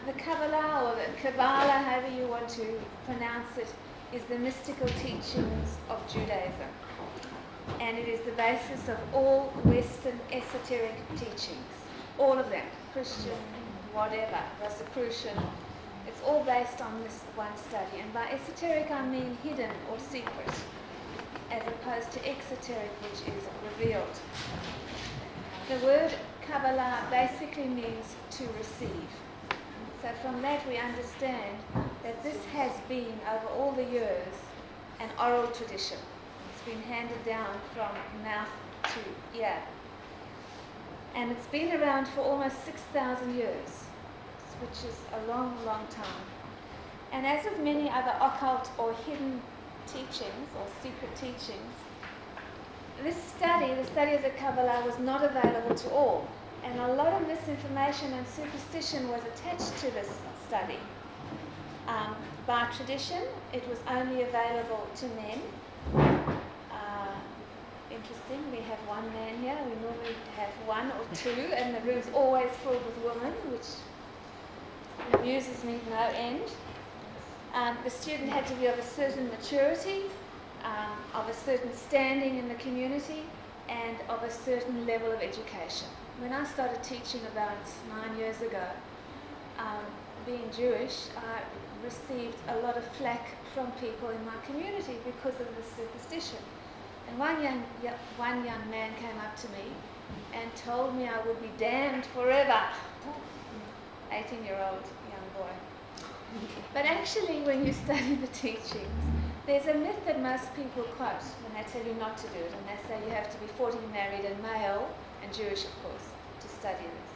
The Kabbalah, or the Kabbalah, however you want to pronounce it, is the mystical teachings of Judaism. And it is the basis of all Western esoteric teachings. All of them. Christian, whatever, Rosicrucian. It's all based on this one study. And by esoteric I mean hidden or secret, as opposed to exoteric, which is revealed. The word Kabbalah basically means to receive. So from that we understand that this has been, over all the years, an oral tradition. It's been handed down from mouth to ear. And it's been around for almost 6,000 years, which is a long, long time. And as with many other occult or hidden teachings, or secret teachings, this study, the study of the Kabbalah, was not available to all. And a lot of misinformation and superstition was attached to this study. By tradition, it was only available to men. Interesting, we have one man here. We normally have one or two, and the room's always filled with women, which amuses me to no end. The student had to be of a certain maturity, of a certain standing in the community, and of a certain level of education. When I started teaching about 9 years ago, being Jewish, I received a lot of flack from people in my community because of this superstition. And one young man came up to me and told me I would be damned forever. 18-year-old young boy. But actually, when you study the teachings, there's a myth that most people quote when they tell you not to do it, and they say you have to be 40, married and male, and Jewish, of course, to study this.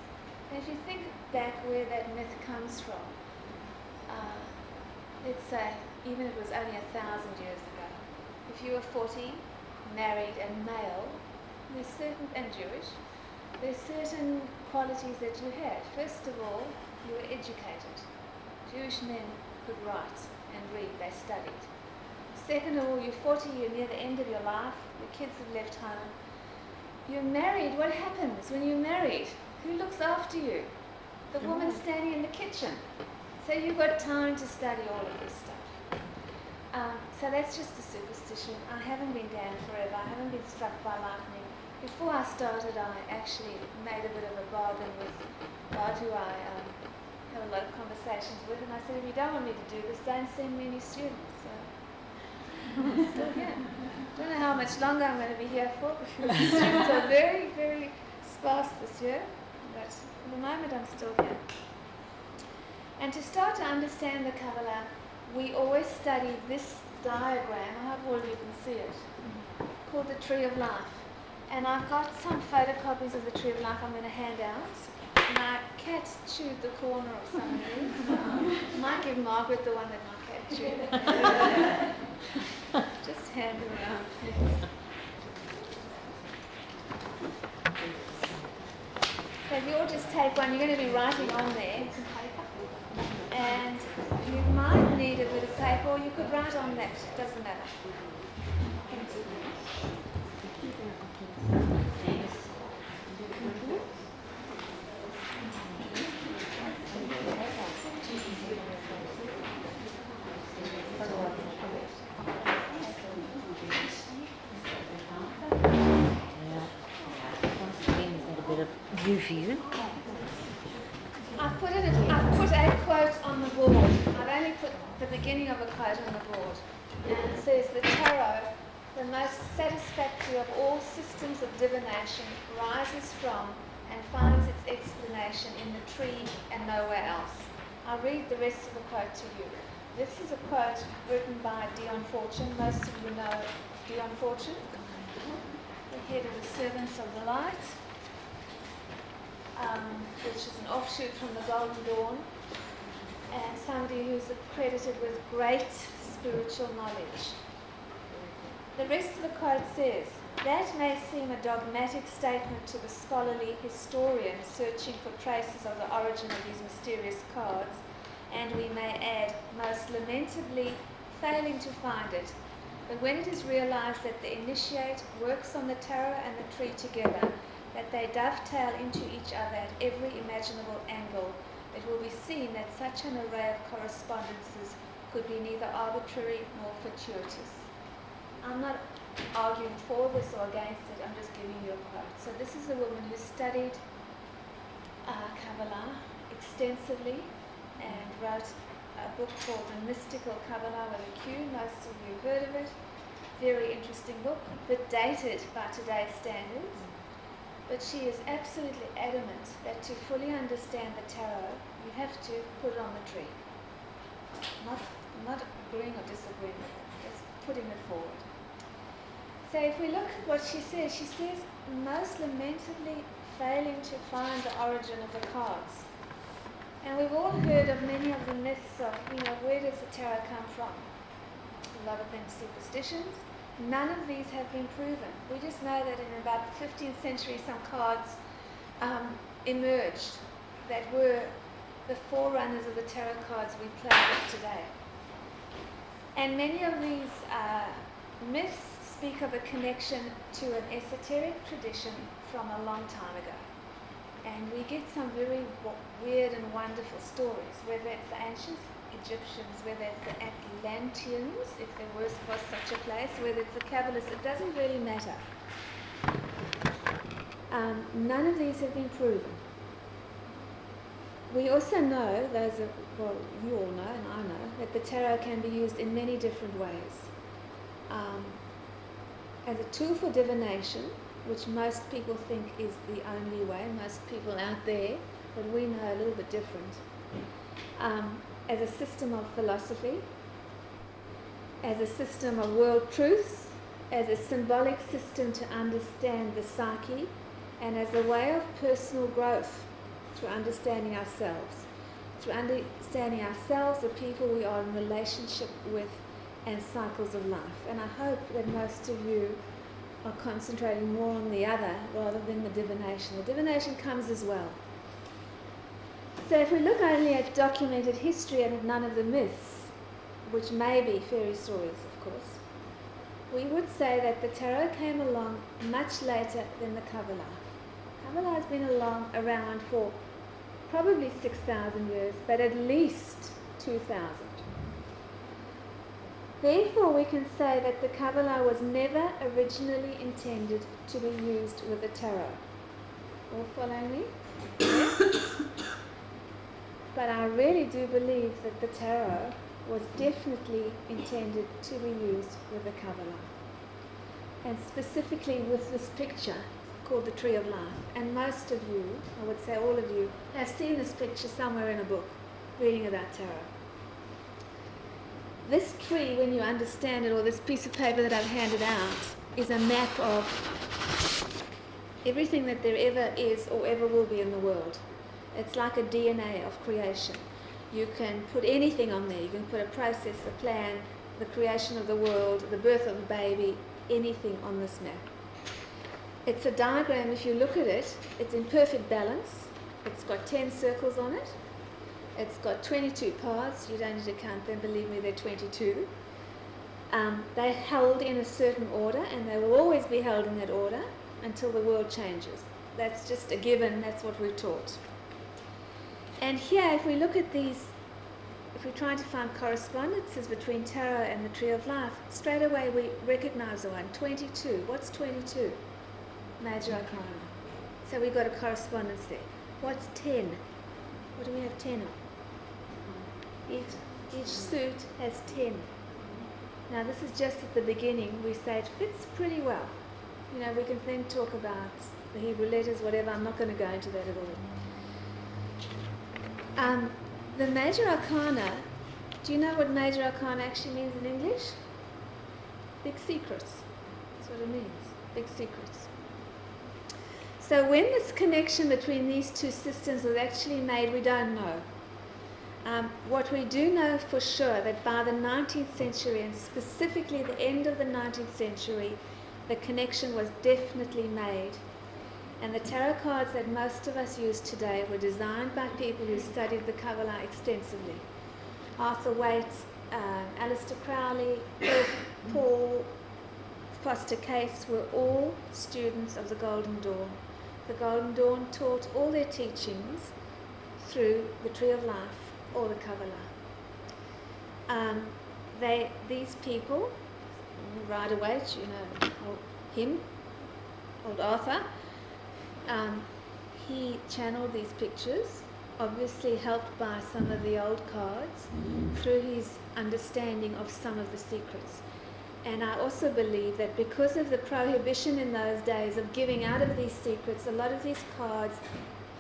And if you think back where that myth comes from, let's say, even if it was only 1,000 years ago, if you were 40, married and male, there's certain, and Jewish, there's certain qualities that you had. First of all, you were educated. Jewish men could write and read, they studied. Second of all, you're 40, you're near the end of your life, the kids have left home. You're married, what happens when you're married? Who looks after you? The woman standing in the kitchen. So you've got time to study all of this stuff. So that's just a superstition. I haven't been damned forever. I haven't been struck by lightning. Before I started, I actually made a bit of a bargain with God, who I have a lot of conversations with, and I said, if you don't want me to do this, don't send me any students. So I'm still here. Don't know how much longer I'm going to be here for, because the students are very, very sparse this year, but for the moment I'm still here. And to start to understand the Kabbalah, we always study this diagram, I hope all of you can see it, called the Tree of Life. And I've got some photocopies of the Tree of Life I'm going to hand out. My cat chewed the corner of some of these. I might give Margaret the one that my cat chewed. Just hand them around, please. So if you all just take one, you're going to be writing on there. And you might need a bit of paper, or you could write on that, doesn't matter. I've put a quote on the board. I've only put the beginning of a quote on the board. And it says, the tarot, the most satisfactory of all systems of divination, rises from and finds its explanation in the tree and nowhere else. I'll read the rest of the quote to you. This is a quote written by Dion Fortune. Most of you know Dion Fortune, the head of the Servants of the Light, which is an offshoot from the Golden Dawn, and somebody who's accredited with great spiritual knowledge. The rest of the quote says, that may seem a dogmatic statement to the scholarly historian searching for traces of the origin of these mysterious cards, and we may add, most lamentably failing to find it. But when it is realized that the initiate works on the tarot and the tree together, that they dovetail into each other at every imaginable angle, it will be seen that such an array of correspondences could be neither arbitrary nor fortuitous. I'm not arguing for this or against it, I'm just giving you a quote. So this is a woman who studied Kabbalah extensively and wrote a book called The Mystical Kabbalah with a Q. Most of you heard of it. Very interesting book, but dated by today's standards. But she is absolutely adamant that to fully understand the tarot, you have to put it on the tree. Not agreeing or disagreeing with it, just putting it forward. So if we look at what she says most lamentably failing to find the origin of the cards. And we've all heard of many of the myths of, where does the tarot come from? A lot of them superstitions. None of these have been proven. We just know that in about the 15th century some cards emerged that were the forerunners of the tarot cards we play with today. And many of these myths speak of a connection to an esoteric tradition from a long time ago. And we get some very weird and wonderful stories, whether it's the ancient Egyptians, whether it's the Atlanteans, if there was such a place, whether it's the Kabbalists, it doesn't really matter. None of these have been proven. We also know, you all know and I know, that the tarot can be used in many different ways. As a tool for divination, which most people think is the only way, most people out there, but we know a little bit different. As a system of philosophy, as a system of world truths, as a symbolic system to understand the psyche, and as a way of personal growth through understanding ourselves. Through understanding ourselves, the people we are in relationship with, and cycles of life. And I hope that most of you are concentrating more on the other rather than the divination. The divination comes as well. So if we look only at documented history and at none of the myths, which may be fairy stories, of course, we would say that the tarot came along much later than the Kabbalah. Kabbalah has been around for probably 6,000 years, but at least 2,000. Therefore, we can say that the Kabbalah was never originally intended to be used with the tarot. All following me? But I really do believe that the tarot was definitely intended to be used with the Kabbalah. And specifically with this picture called the Tree of Life. And most of you, I would say all of you, have seen this picture somewhere in a book, reading about tarot. This tree, when you understand it, or this piece of paper that I've handed out, is a map of everything that there ever is or ever will be in the world. It's like a DNA of creation. You can put anything on there. You can put a process, a plan, the creation of the world, the birth of a baby, anything on this map. It's a diagram. If you look at it, it's in perfect balance. It's got 10 circles on it. It's got 22 paths. You don't need to count them. Believe me, they're 22. They're held in a certain order, and they will always be held in that order until the world changes. That's just a given. That's what we're taught. And here, if we look at these, if we're trying to find correspondences between tarot and the Tree of Life, straight away we recognize the one. 22. What's 22? Major Arcana. So we've got a correspondence there. What's 10? What do we have 10 of? Each suit has 10. Now this is just at the beginning. We say it fits pretty well. We can then talk about the Hebrew letters, whatever. I'm not going to go into that at all. The Major Arcana, do you know what Major Arcana actually means in English? Big secrets. That's what it means. Big secrets. So when this connection between these two systems was actually made, we don't know. What we do know for sure, that by the 19th century, and specifically the end of the 19th century, the connection was definitely made. And the tarot cards that most of us use today were designed by people who studied the Kabbalah extensively. Arthur Waite, Aleister Crowley, Paul Foster Case were all students of the Golden Dawn. The Golden Dawn taught all their teachings through the Tree of Life or the Kabbalah. These people, right away, old Arthur, he channeled these pictures, obviously helped by some of the old cards, through his understanding of some of the secrets. And I also believe that because of the prohibition in those days of giving out of these secrets, a lot of these cards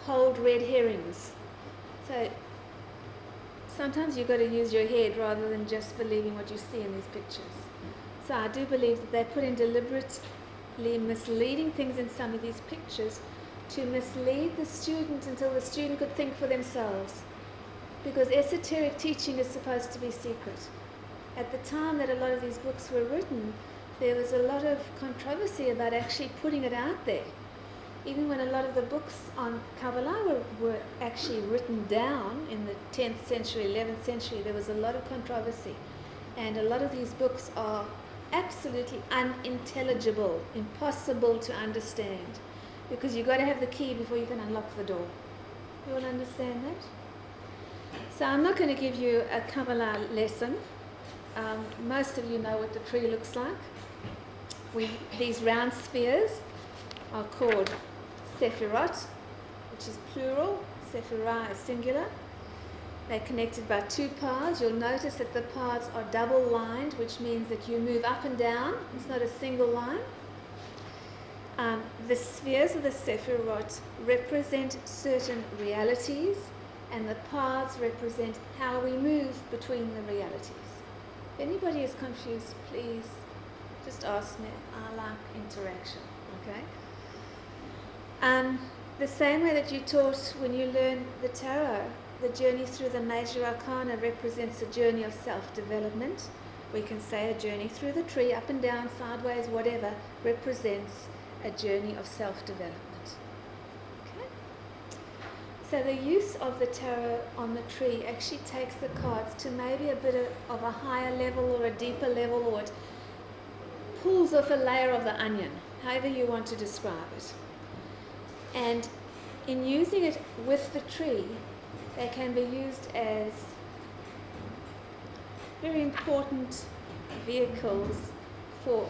hold red herrings. So sometimes you've got to use your head rather than just believing what you see in these pictures. So I do believe that they put in deliberately misleading things in some of these pictures to mislead the student until the student could think for themselves. Because esoteric teaching is supposed to be secret. At the time that a lot of these books were written, there was a lot of controversy about actually putting it out there. Even when a lot of the books on Kabbalah were actually written down in the 10th century, 11th century, there was a lot of controversy. And a lot of these books are absolutely unintelligible, impossible to understand, because you've got to have the key before you can unlock the door. You all understand that? So I'm not going to give you a Kabbalah lesson. Most of you know what the tree looks like. These round spheres are called sephirot, which is plural. Sephirah is singular. They're connected by two paths. You'll notice that the paths are double-lined, which means that you move up and down. It's not a single line. The spheres of the sephirot represent certain realities, and the paths represent how we move between the realities. If anybody is confused, please just ask me. I like interaction, okay? The same way that you taught when you learned the tarot, the journey through the major arcana represents a journey of self-development. We can say a journey through the tree, up and down, sideways, whatever, represents a journey of self-development. Okay? So the use of the tarot on the tree actually takes the cards to maybe a bit of a higher level or a deeper level, or it pulls off a layer of the onion, however you want to describe it. And in using it with the tree, they can be used as very important vehicles for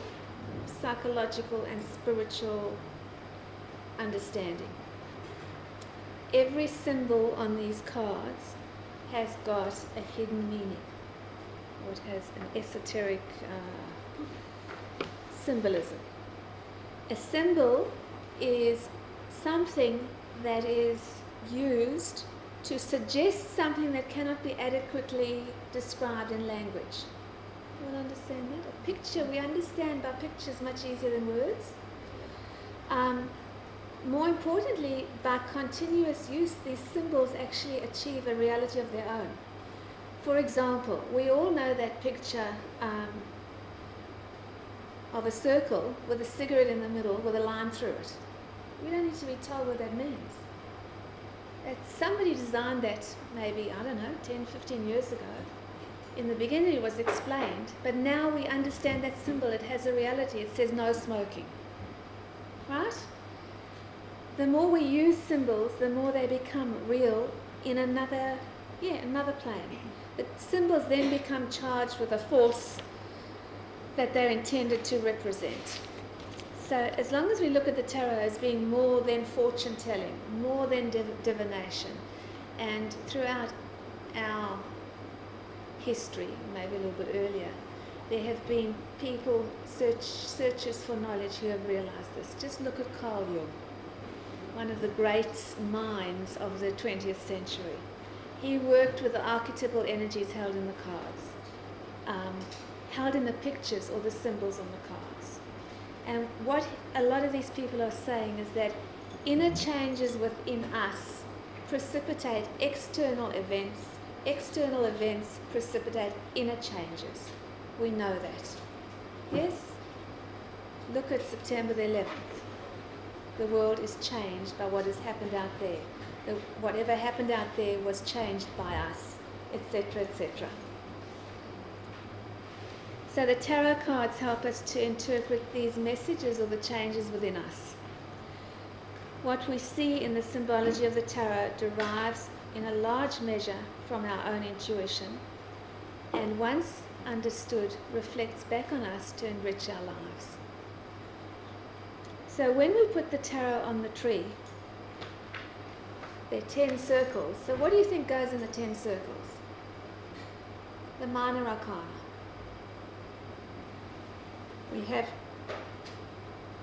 psychological and spiritual understanding. Every symbol on these cards has got a hidden meaning, or it has an esoteric symbolism. A symbol is something that is used to suggest something that cannot be adequately described in language. You all understand that? A picture, we understand by pictures much easier than words. More importantly, by continuous use, these symbols actually achieve a reality of their own. For example, we all know that picture of a circle with a cigarette in the middle with a line through it. We don't need to be told what that means. Somebody designed that maybe, 10, 15 years ago. In the beginning it was explained, but now we understand that symbol. It has a reality. It says no smoking. Right? The more we use symbols, the more they become real in another plane. The symbols then become charged with a force that they're intended to represent. So as long as we look at the tarot as being more than fortune-telling, more than divination, and throughout our history, maybe a little bit earlier, there have been people, searchers for knowledge, who have realized this. Just look at Carl Jung, one of the great minds of the 20th century. He worked with the archetypal energies held in the cards, held in the pictures or the symbols on the cards. And what a lot of these people are saying is that inner changes within us precipitate external events. External events precipitate inner changes. We know that. Yes? Look at September the 11th. The world is changed by what has happened out there. Whatever happened out there was changed by us, etc., etc. So the tarot cards help us to interpret these messages or the changes within us. What we see in the symbology of the tarot derives in a large measure from our own intuition, and once understood, reflects back on us to enrich our lives. So when we put the tarot on the tree, there are 10 circles. So what do you think goes in the 10 circles? The minor arcana. We have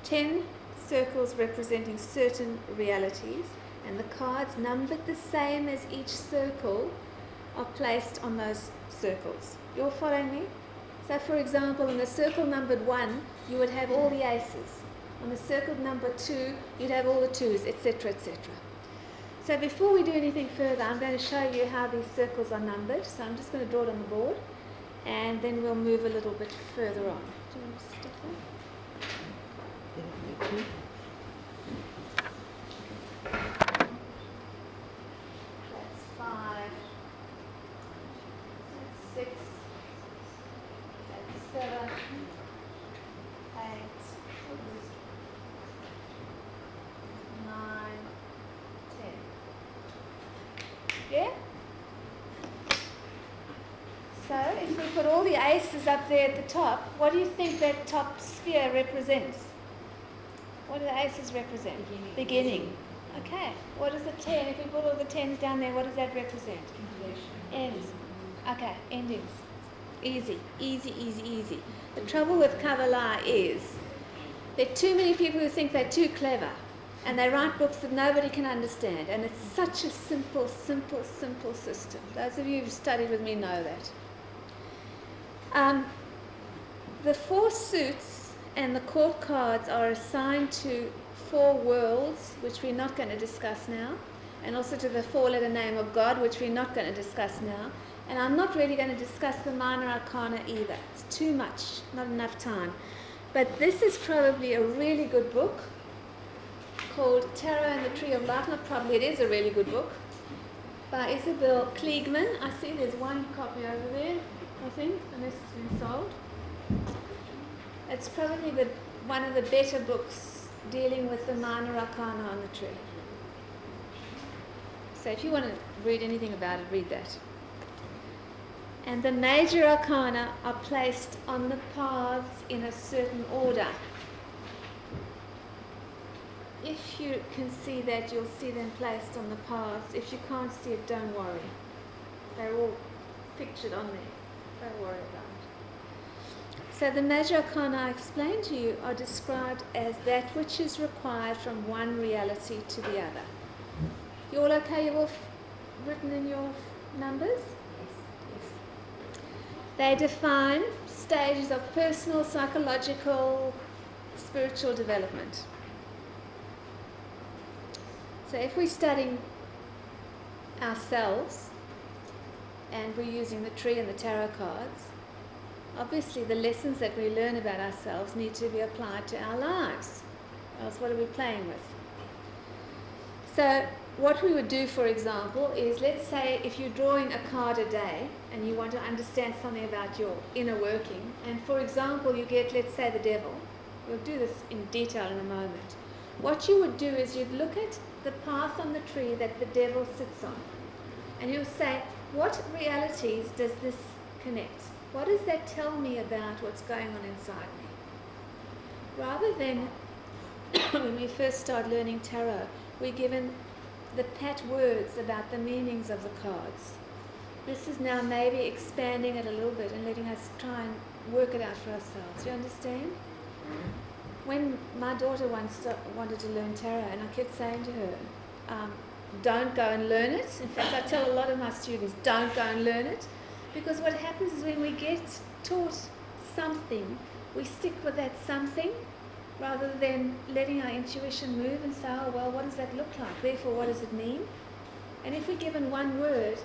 10 circles representing certain realities, and the cards numbered the same as each circle are placed on those circles. You're following me? So for example, in the circle numbered 1, you would have all the aces. On the circle number 2, you'd have all the 2s, etc., etc. So before we do anything further, I'm going to show you how these circles are numbered. So I'm just going to draw it on the board, and then we'll move a little bit further on. Do you want to stop there? That's 5. That's 6. That's 7. 8. 9. 10. Yeah? So if we put all the aces up there at the top, what do you think that top sphere represents? What do the aces represent? Beginning. Okay. What is the 10? If we put all the 10s down there, what does that represent? Ends. Okay, endings. Easy, easy, easy, easy. The trouble with Kabbalah is there are too many people who think they're too clever, and they write books that nobody can understand, and it's such a simple, simple, simple system. Those of you who've studied with me know that. The 4 suits and the court cards are assigned to 4 worlds, which we're not going to discuss now, and also to the 4-letter name of God, which we're not going to discuss now. And I'm not really going to discuss the minor arcana either. It's too much, not enough time. But this is probably a really good book called Tarot and the Tree of Life. Not probably, it is a really good book, by Isabel Kliegman. I see there's one copy over there, I think, unless it's been sold. It's probably one of the better books dealing with the minor arcana on the tree. So if you want to read anything about it, read that. And the major arcana are placed on the paths in a certain order. If you can see that, you'll see them placed on the paths. If you can't see it, don't worry. They're all pictured on there. Don't worry about it. So the major arcana I explained to you are described as that which is required from one reality to the other. You all okay? You've all written in your numbers? Yes. They define stages of personal, psychological, spiritual development. So if we're studying ourselves and we're using the tree and the tarot cards, obviously the lessons that we learn about ourselves need to be applied to our lives. Else what are we playing with? So what we would do, for example, is let's say if you're drawing a card a day and you want to understand something about your inner working, and for example you get, let's say, the devil. We'll do this in detail in a moment. What you would do is you'd look at the path on the tree that the devil sits on, and you'll say, what realities does this connect? What does that tell me about what's going on inside me? Rather than when we first start learning tarot, we're given the pat words about the meanings of the cards. This is now maybe expanding it a little bit and letting us try and work it out for ourselves. Do you understand? When my daughter once wanted to learn tarot, and I kept saying to her, don't go and learn it. In fact, I tell a lot of my students, don't go and learn it, because what happens is when we get taught something, we stick with that something rather than letting our intuition move and say, oh, well, what does that look like? Therefore, what does it mean? And if we're given one word,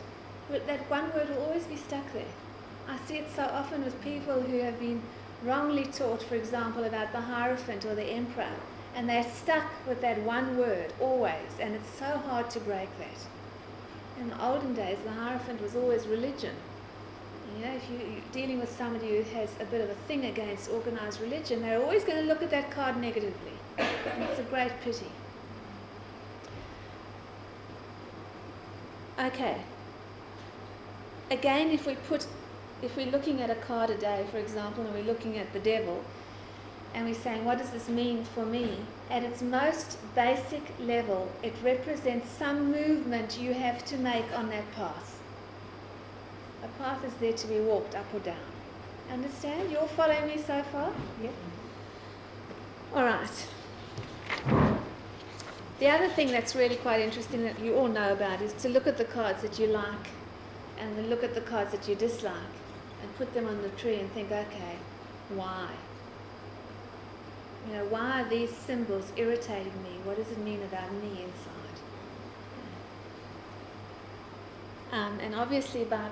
that one word will always be stuck there. I see it so often with people who have been wrongly taught, for example, about the Hierophant or the Emperor, and they're stuck with that one word always, and it's so hard to break that. In the olden days, the Hierophant was always religion. You know, if you're dealing with somebody who has a bit of a thing against organized religion, they're always going to look at that card negatively. And it's a great pity. Okay. Again, if we're looking at a card a day, for example, and we're looking at the devil, and we're saying, what does this mean for me? At its most basic level, it represents some movement you have to make on that path. A path is there to be walked up or down. Understand? You all following me so far? Yep. All right. The other thing that's really quite interesting that you all know about is to look at the cards that you like and then look at the cards that you dislike and put them on the tree and think, okay, why? You know, why are these symbols irritating me? What does it mean about me inside? And obviously by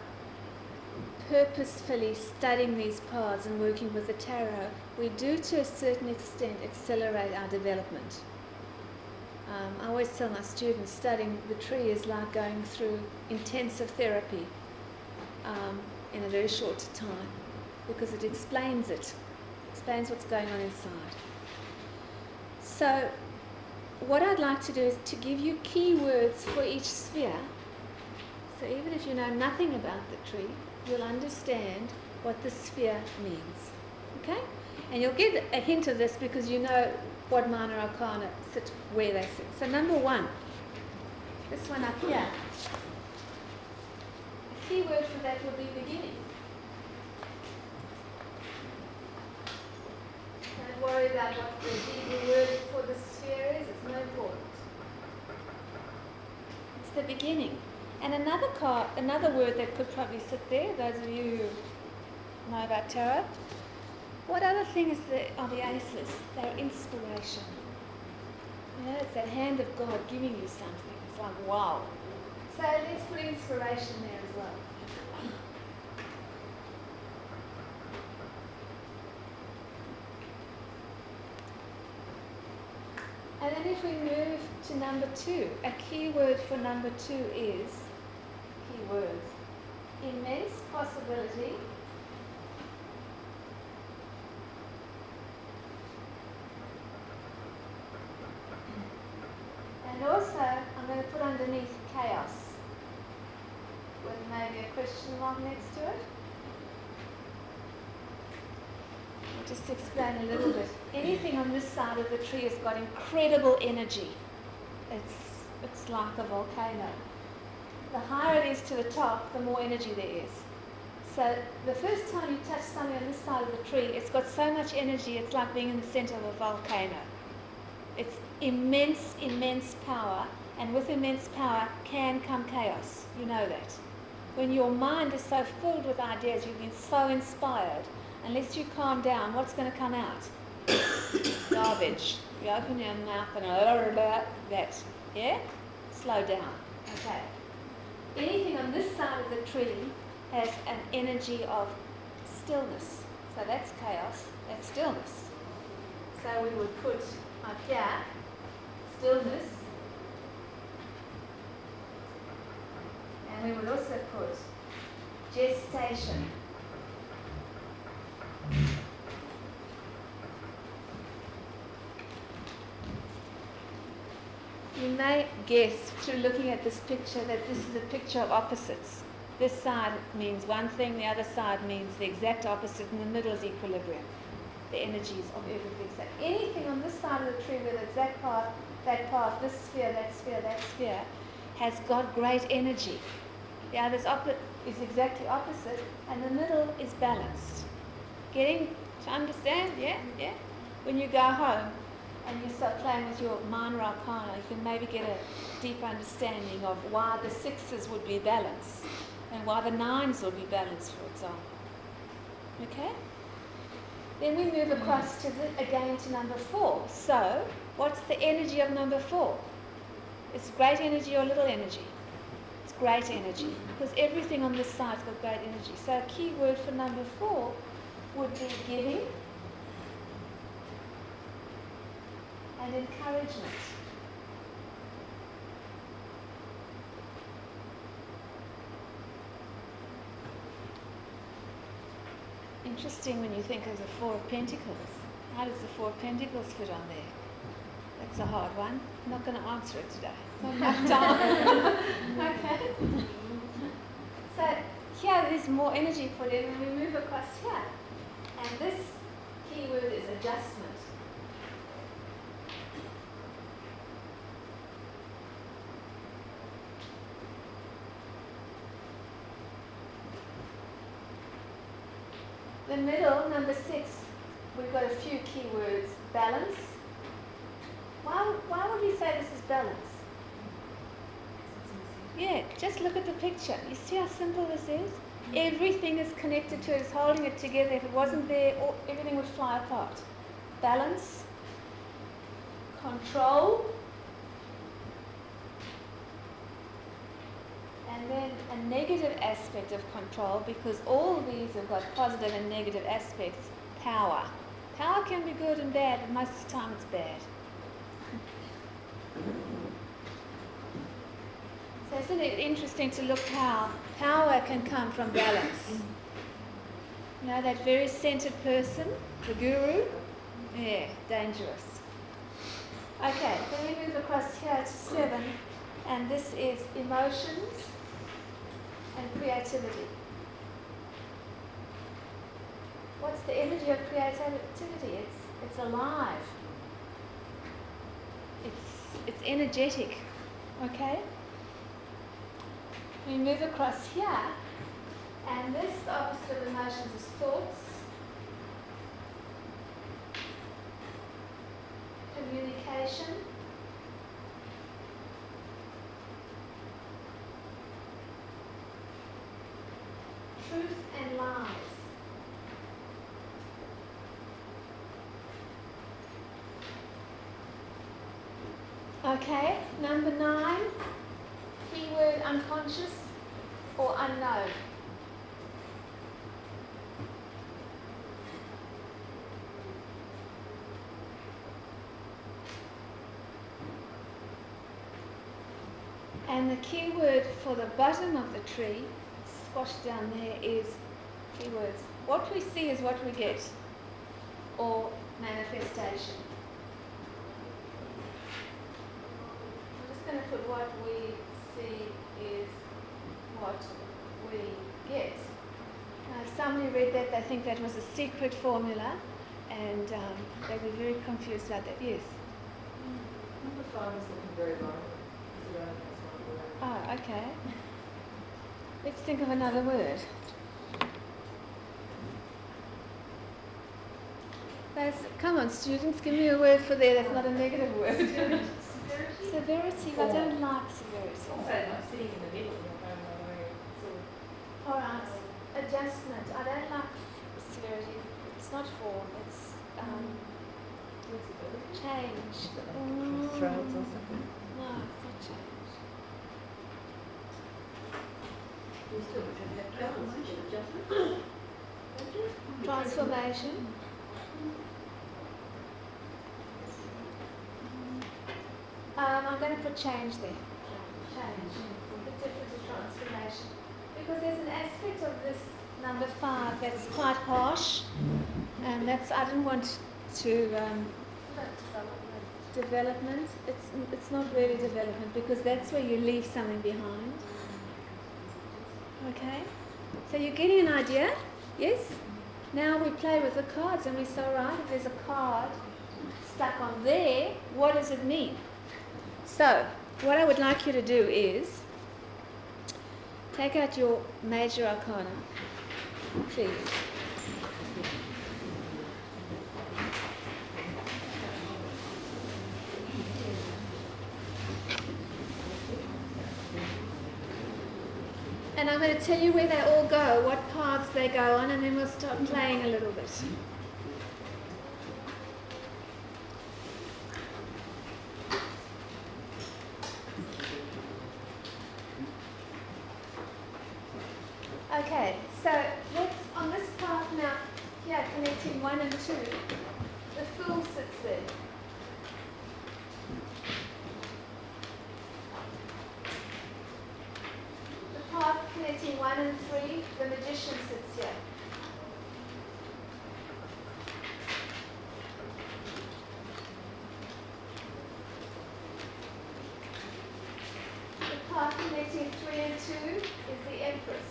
purposefully studying these cards and working with the tarot, we do to a certain extent accelerate our development. I always tell my students studying the tree is like going through intensive therapy in a very short time, because it explains what's going on inside. So what I'd like to do is to give you keywords for each sphere. So even if you know nothing about the tree, you'll understand what the sphere means. Okay? And you'll get a hint of this because you know what minor arcana sit, where they sit. So number 1, this one up here. The key word for that will be beginning. Don't worry about what the Hebrew word for the sphere is, it's not important. It's the beginning. And another word that could probably sit there, those of you who know about tarot. What other thing are the aces? They're inspiration. You know, it's that hand of God giving you something. It's like, wow. So let's put inspiration there as well. And then if we move to number 2, a key word for number 2 is, keywords, immense possibility, and also I'm going to put underneath chaos with maybe a question mark next to it. I'll just explain a little bit. Anything on this side of the tree has got incredible energy. It's like a volcano. The higher it is to the top, the more energy there is. So the first time you touch something on this side of the tree, it's got so much energy, it's like being in the center of a volcano. It's immense, immense power, and with immense power can come chaos. You know that. When your mind is so filled with ideas, you've been so inspired, unless you calm down, what's going to come out? Garbage. You open your mouth and that. Yeah? Slow down. Okay. Anything on this side of the tree has an energy of stillness. So that's chaos, that's stillness. So we would put up here, stillness. And we would also put gestation. You may guess through looking at this picture that this is a picture of opposites. This side means one thing, the other side means the exact opposite, and the middle is equilibrium. The energies of everything. So anything on this side of the tree, whether it's that path, this sphere, that sphere, has got great energy. The other is exactly opposite, and the middle is balanced. Getting to understand? Yeah? When you go home, and you start playing with your minor arcana, you can maybe get a deep understanding of why the 6s would be balanced and why the 9s would be balanced, for example. Okay? Then we move across again to number 4. So, what's the energy of number 4? Is it great energy or little energy? It's great energy, because everything on this side's got great energy. So a key word for number 4 would be giving and encouragement. Interesting when you think of the 4 of Pentacles. How does the 4 of Pentacles fit on there? That's a hard one. I'm not going to answer it today. So knocked down. Okay. So here there's more energy put in, and we move across here. And this keyword is adjustment. The middle, number 6, we've got a few keywords. Balance. Why would we say this is balance? Yeah, just look at the picture. You see how simple this is? Everything is connected to it, it's holding it together. If it wasn't there, everything would fly apart. Balance. Control. And then a negative aspect of control, because all these have got positive and negative aspects. Power. Power can be good and bad, but most of the time it's bad. So isn't it interesting to look how power can come from balance? You know, that very centered person, the guru, yeah, dangerous. Okay, then we move across here to 7, and this is emotions and creativity. What's the energy of creativity? It's alive. It's energetic. Okay? We move across here, and this opposite of emotions is thoughts, communication, truth and lies. Okay, number 9, keyword unconscious or unknown. And the keyword for the bottom of the tree, squashed down there, is keywords. What we see is what we get, or manifestation. I'm just going to put what we see is what we get. Now, if somebody read that, they think that was a secret formula, and they were very confused about that. Yes? Number 5 is looking very low. Oh, okay. Let's think of another word. Come on, students, give me a word for there that's not a negative word. Severity. I don't like severity. I'm sitting in the middle. All right. Adjustment. I don't like severity. It's not form. It's change. Throats or something? No, it's not change. Transformation. I'm going to put change there. Change. The difference of transformation. Because there's an aspect of this number 5 that's quite harsh, and that's, I didn't want to development. It's not really development, because that's where you leave something behind. Okay? So you're getting an idea? Yes? Now we play with the cards and we say, right, if there's a card stuck on there, what does it mean? So, what I would like you to do is take out your major arcana, please. And I'm going to tell you where they all go, what paths they go on, and then we'll start playing a little bit. Okay, so let's, on this path now, here connecting 1 and 2, the Fool sits there. The path connecting 1 and 3, the Magician sits here. 2 is the Empress.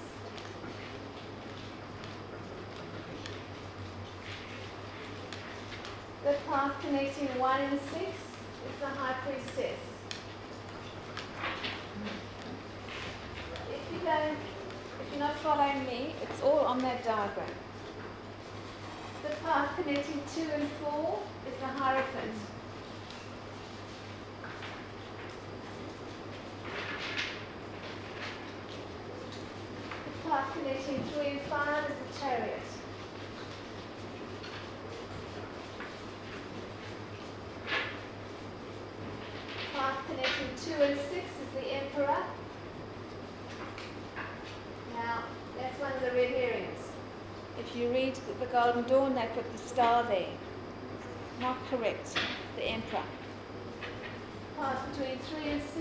The path connecting 1 and 6 is the High Priestess. If you're not following me, it's all on that diagram. The path connecting 2 and 4 is the Hierophant. The path connecting 3 and 5 is the Chariot. Path connecting 2 and 6 is the Emperor. Now, that's one of the red herrings. If you read the Golden Dawn, they put the star there. Not correct. The Emperor. Path between 3 and 6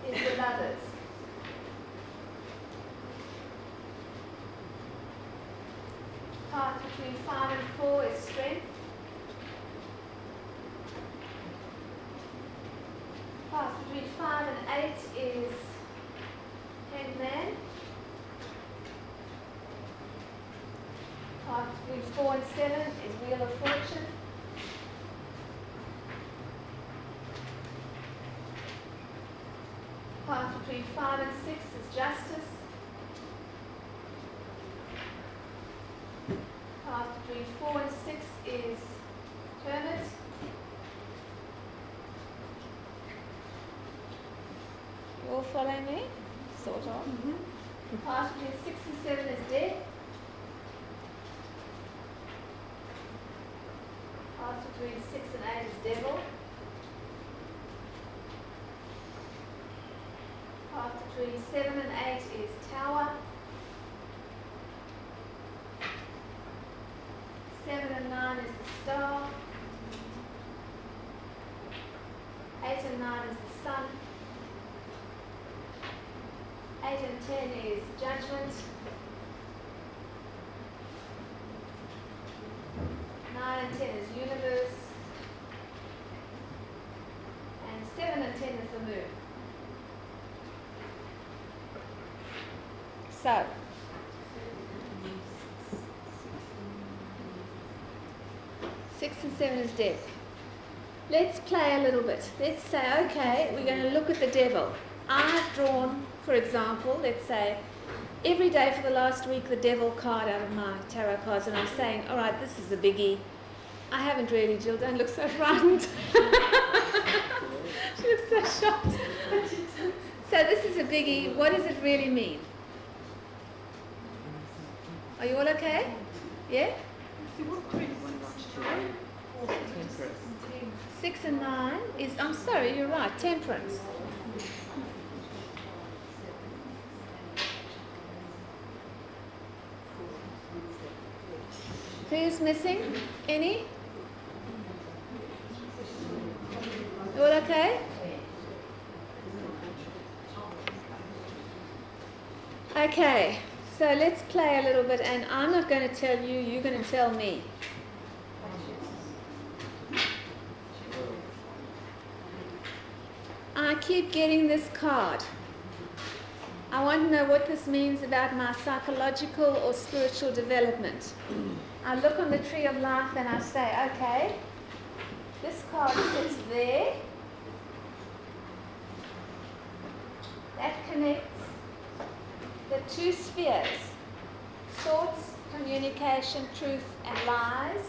is the Lovers. Path between 5 and 4 is Strength. Path between 5 and 8 is Hangman. Path between 4 and 7 is Wheel of Fortune. Path between 5 and 6 is Justice. Path between 4 and 6 is Hermit. You all follow me? Sort of. Path between 6 and 7 is Death. Path between 6 and 8 is Devil. Path between 7 and 8 is Tower. 7 and 9 is the Star. 8 and 9 is the Sun. 8 and 10 is Judgment. 9 and 10 is Universe. And 7 and 10 is the Moon. So, six and 7 is Death. Let's play a little bit. Let's say, okay, we're going to look at the Devil. I've drawn, for example, let's say, every day for the last week the Devil card out of my tarot cards, and I'm saying, all right, this is a biggie. I haven't really, Jill, don't look so frightened. She looks so shocked. So this is a biggie. What does it really mean? Are you all okay? Yeah? 6 and 9 is, I'm sorry, you're right, Temperance. Who's missing? Any? You all okay? Okay, so let's play a little bit, and I'm not going to tell you, you're going to tell me. I keep getting this card. I want to know what this means about my psychological or spiritual development. I look on the tree of life and I say, okay, this card sits there. That connects the two spheres, thoughts, communication, truth, and lies,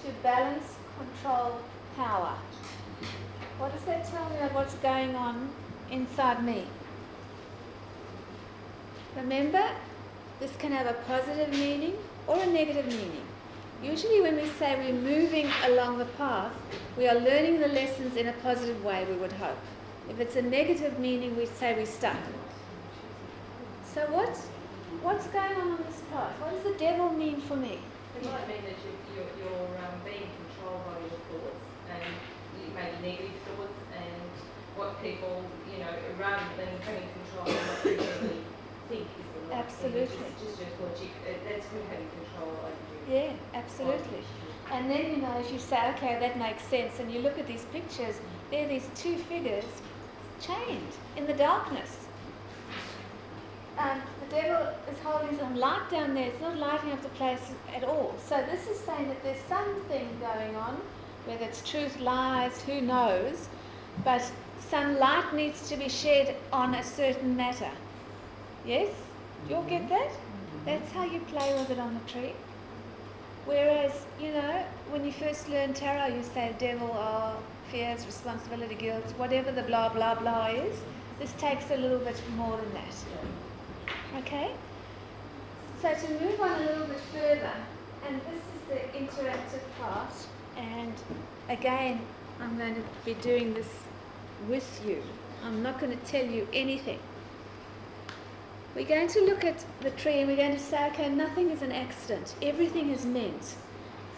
to balance, control, power. What does that tell me of what's going on inside me? Remember, this can have a positive meaning or a negative meaning. Usually when we say we're moving along the path, we are learning the lessons in a positive way, we would hope. If it's a negative meaning, we'd say we're stuck. So what's going on this path? What does the devil mean for me? It might mean that you're being controlled by your thoughts, and maybe negative thoughts, and what people, rather than having control of what they really think is the right Absolutely. thing, just your logic, that's good having control over you. Yeah, absolutely. And then, if you say, okay, that makes sense, and you look at these pictures, there are these two figures chained in the darkness. the devil is holding some light down there. It's not lighting up the place at all. So this is saying that there's something going on, whether it's truth, lies, who knows, but some light needs to be shed on a certain matter. Yes? Do you all get that? That's how you play with it on the tree. Whereas, when you first learn tarot, you say devil, fears, responsibility, guilt, whatever the blah, blah, blah is. This takes a little bit more than that. Okay? So to move on a little bit further, and this is the interactive part, and again, I'm going to be doing this with you. I'm not going to tell you anything. We're going to look at the tree and we're going to say, okay, nothing is an accident. Everything is meant.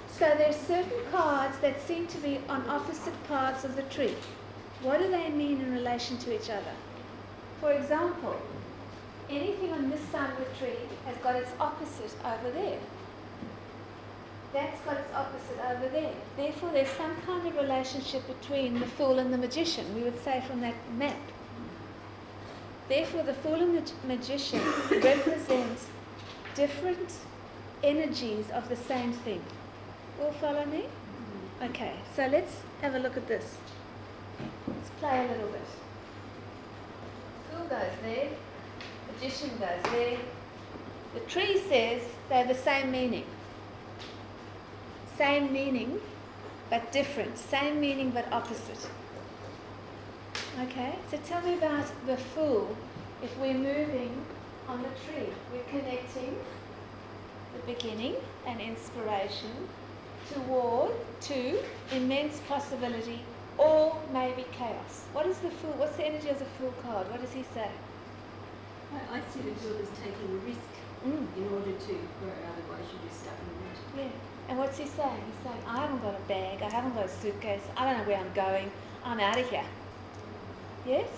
So there's certain cards that seem to be on opposite parts of the tree. What do they mean in relation to each other? For example, anything on this side of the tree has got its opposite over there. That's got its opposite over there. Therefore, there's some kind of relationship between the Fool and the Magician, we would say from that map. Therefore, the Fool and the Magician represent different energies of the same thing. All follow me? Okay, so let's have a look at this. Let's play a little bit. Fool goes there, Magician goes there. The tree says they're the same meaning. Same meaning, but different. Same meaning, but opposite. Okay, so tell me about the Fool. If we're moving on the tree, we're connecting the beginning and inspiration to immense possibility or maybe chaos. What is the Fool? What's the energy of the Fool card? What does he say? I see the Fool as taking a risk in order to grow, otherwise you're just stuck in the Yeah. And what's he saying? He's saying, I haven't got a bag, I haven't got a suitcase, I don't know where I'm going, I'm out of here. Yes?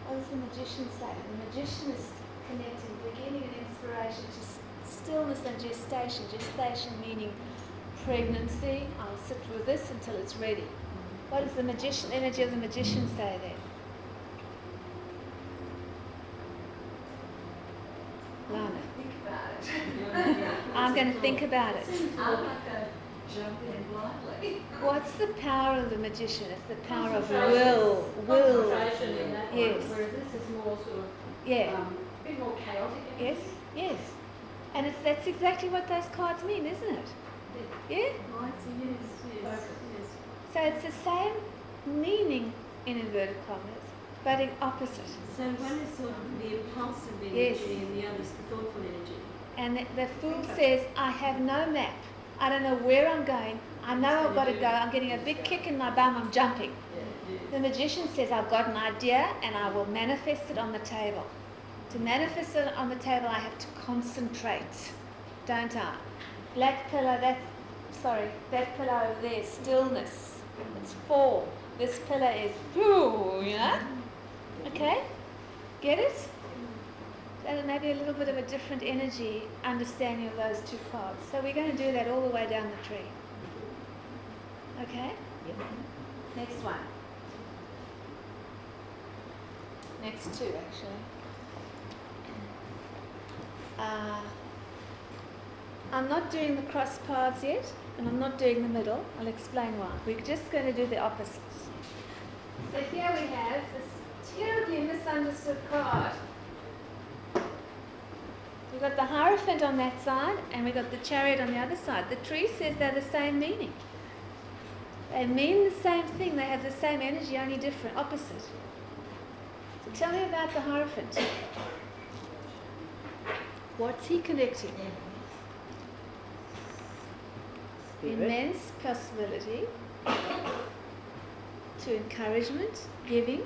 What does the Magician say? The Magician is connecting beginning and inspiration to stillness and gestation. Gestation meaning pregnancy. I'll sit with this until it's ready. What does the Magician, energy of the Magician say there? Lana. Think about it. I'm going to think about it. I'm not going to jump in blindly. What's the power of the Magician? It's the power of Concentration. will. Concentration in that Yes. one, whereas this is more sort of Yeah. a bit more chaotic. Yes, yes. And that's exactly what those cards mean, isn't it? Yeah? Oh, I see, yes. So it's the same meaning in inverted commas, but in opposite. So one is sort of the impulsive energy Yes. and the other is the thoughtful energy. And the Fool says, I have no map. I don't know where I'm going. I know I've got to go. I'm getting a big kick in my bum. I'm jumping. The Magician says, I've got an idea and I will manifest it on the table. To manifest it on the table, I have to concentrate, don't I? Black pillar, that pillar over there is stillness. It's 4. This pillar is, Okay? Get it? And maybe a little bit of a different energy understanding of those two cards. So we're going to do that all the way down the tree. Okay? Yep. Next one. Next two, actually. I'm not doing the cross paths yet, and I'm not doing the middle. I'll explain why. We're just going to do the opposites. So here we have this terribly misunderstood card. We've got the Hierophant on that side, and we've got the Chariot on the other side. The tree says they're the same meaning. They mean the same thing. They have the same energy, only different, opposite. So tell me about the Hierophant. What's he connecting? Immense possibility to encouragement, giving.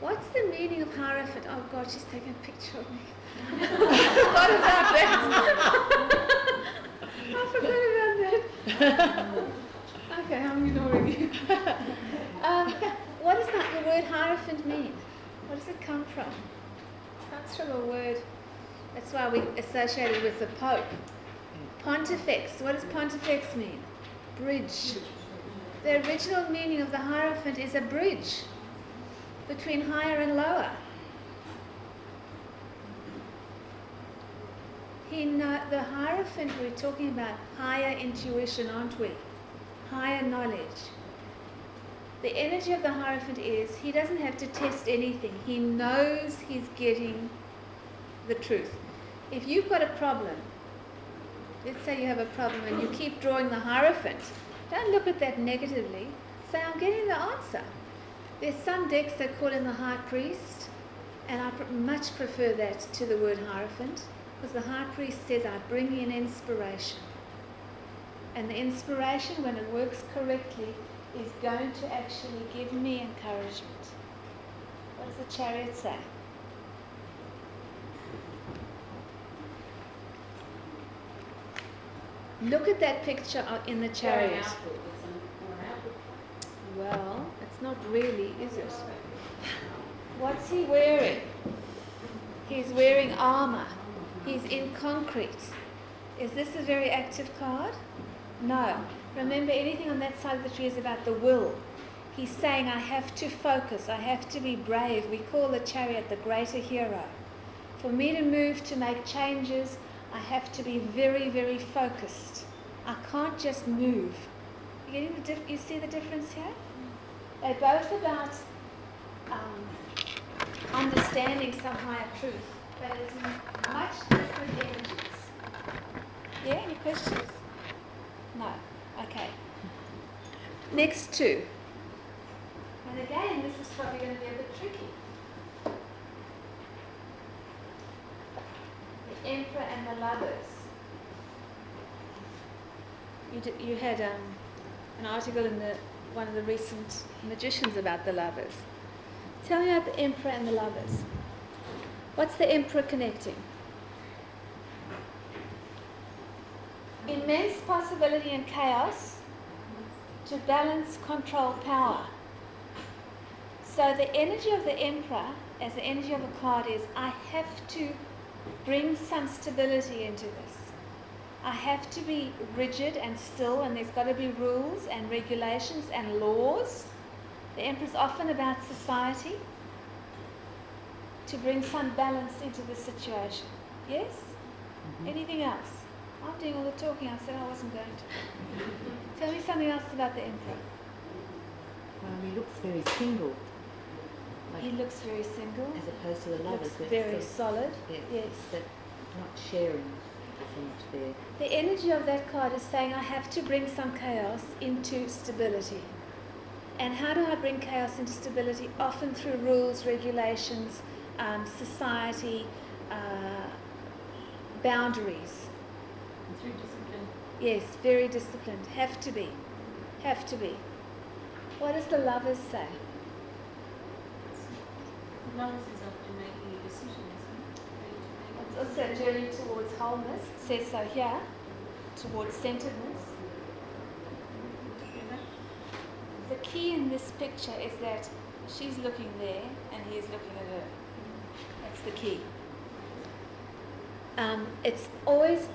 What's the meaning of Hierophant? Oh God, she's taking a picture of me. I forgot about that. I forgot about that. Okay, I'm ignoring you. What does the word Hierophant mean? Where does it come from? It comes from a word, that's why we associate it with the Pope. Pontifex. What does pontifex mean? Bridge. The original meaning of the Hierophant is a bridge between higher and lower. The Hierophant, we're talking about higher intuition, aren't we? Higher knowledge. The energy of the Hierophant is he doesn't have to test anything. He knows he's getting the truth. If you've got a problem, let's say you have a problem and you keep drawing the Hierophant, don't look at that negatively. Say, I'm getting the answer. There's some decks that call in the High Priest, and I much prefer that to the word Hierophant, because the High Priest says, I bring in inspiration. And the inspiration, when it works correctly, is going to actually give me encouragement. What does the Chariot say? Look at that picture in the Chariot. Well, it's not really, is it? What's he wearing? He's wearing armor. He's in concrete. Is this a very active card? No. Remember, anything on that side of the tree is about the will. He's saying, I have to focus. I have to be brave. We call the Chariot the greater hero. For me to move, to make changes, I have to be very, very focused. I can't just move. You see the difference here? They're both about understanding some higher truth, but it's much different energies. Yeah, any questions? No. Okay. Next two. And again, this is probably going to be a bit tricky. The Emperor and the Lovers. You had an article in one of the recent Magicians about the Lovers. Tell me about the Emperor and the Lovers. What's the Emperor connecting? Immense possibility and chaos to balance, control, power. So the energy of the Emperor, as the energy of a card, is I have to bring some stability into this. I have to be rigid and still, and there's got to be rules and regulations and laws. The Emperor is often about society, to bring some balance into the situation. Yes? Mm-hmm. Anything else? I'm doing all the talking. I said I wasn't going to. Tell me something else about the Emperor. Well, he looks very single. He looks very single. As opposed to the Lovers. Looks very solid. Yeah, yes. But not sharing so much there. The energy of that card is saying I have to bring some chaos into stability. And how do I bring chaos into stability? Often through rules, regulations, society, boundaries. And through discipline. Yes, very disciplined. Have to be. Have to be. What does the Lovers say? Lovers is often making a decision, isn't it? It's also a journey towards wholeness. It says so here. Towards centeredness. The key in this picture is that she's looking there and he's looking at her. That's the key. It's always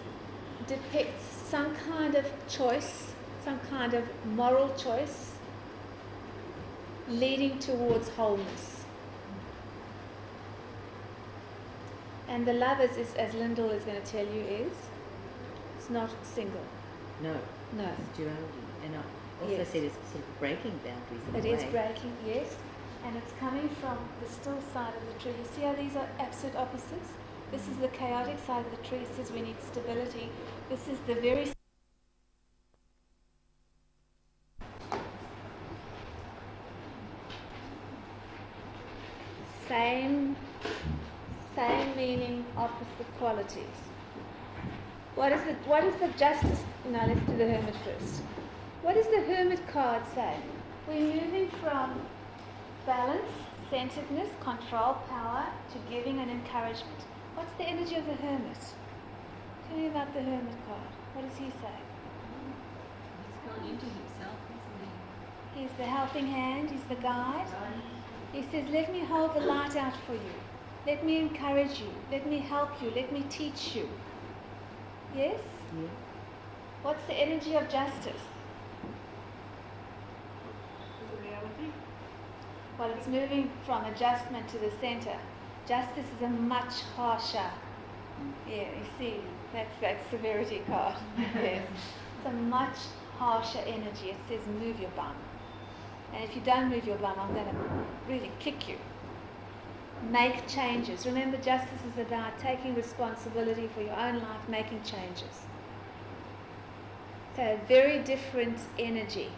depicts some kind of choice, some kind of moral choice leading towards wholeness. And the Lovers is, as Lyndall is going to tell you, it's not single. No. No. It's duality. And I also Yes. said it's sort of breaking boundaries in It a is way. breaking, yes. And it's coming from the still side of the tree. You see how these are absolute opposites? This is the chaotic side of the tree. It says we need stability. This is the very same meaning, opposite qualities. What is the justice? No, let's do the Hermit first. What does the Hermit card say? We're moving from balance, centeredness, control, power, to giving and encouragement. What's the energy of the Hermit? Tell me about the Hermit card. What does he say? He's gone into himself, hasn't he? He's the helping hand, he's the guide. He says, let me hold the light out for you. Let me encourage you. Let me help you. Let me teach you. Yes? Yeah. What's the energy of justice? The reality. Well, it's moving from adjustment to the center. Justice is a much harsher Yeah, you see, that's that severity card. Yes. It's a much harsher energy. It says move your bum. And if you don't move your bum, I'm going to really kick you. Make changes. Remember, justice is about taking responsibility for your own life, making changes. So a very different energy.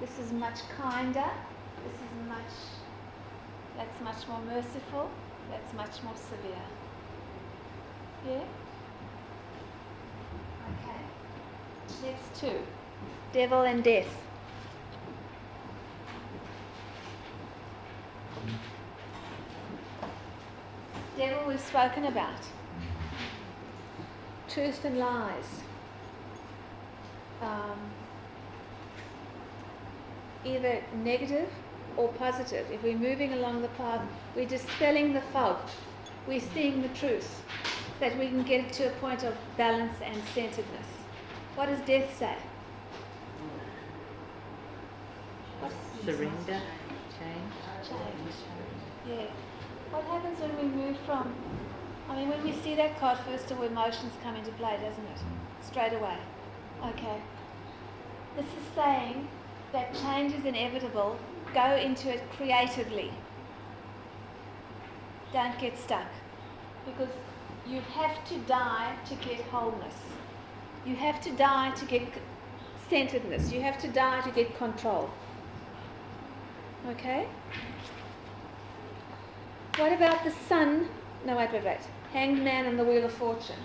This is much kinder. This is that's much more merciful. That's much more severe. Yeah? Okay. Next two. Devil and death. Devil we've spoken about. Truth and lies. Either negative or positive. If we're moving along the path, we're dispelling the fog. We're seeing the truth, so that we can get to a point of balance and centeredness. What does death say? Surrender, change. Change. Yeah. What happens when we move from, when we see that card, first of all, emotions come into play, doesn't it? Straight away. Okay. This is saying that change is inevitable. Go into it creatively. Don't get stuck. Because you have to die to get wholeness. You have to die to get centeredness. You have to die to get control. Okay? What about the sun? No, wait. Hanged Man and the Wheel of Fortune.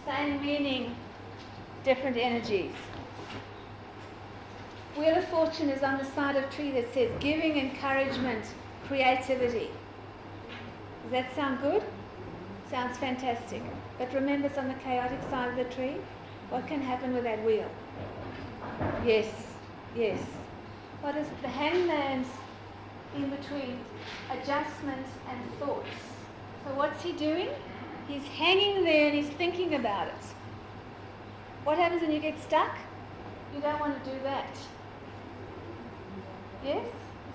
Same meaning, different energies. Wheel of Fortune is on the side of a tree that says giving, encouragement, creativity. Does that sound good? Sounds fantastic. But remember, it's on the chaotic side of the tree. What can happen with that wheel? Yes. What is the hangman's in between adjustment and thoughts? So what's he doing? He's hanging there and he's thinking about it. What happens when you get stuck? You don't want to do that. Yes?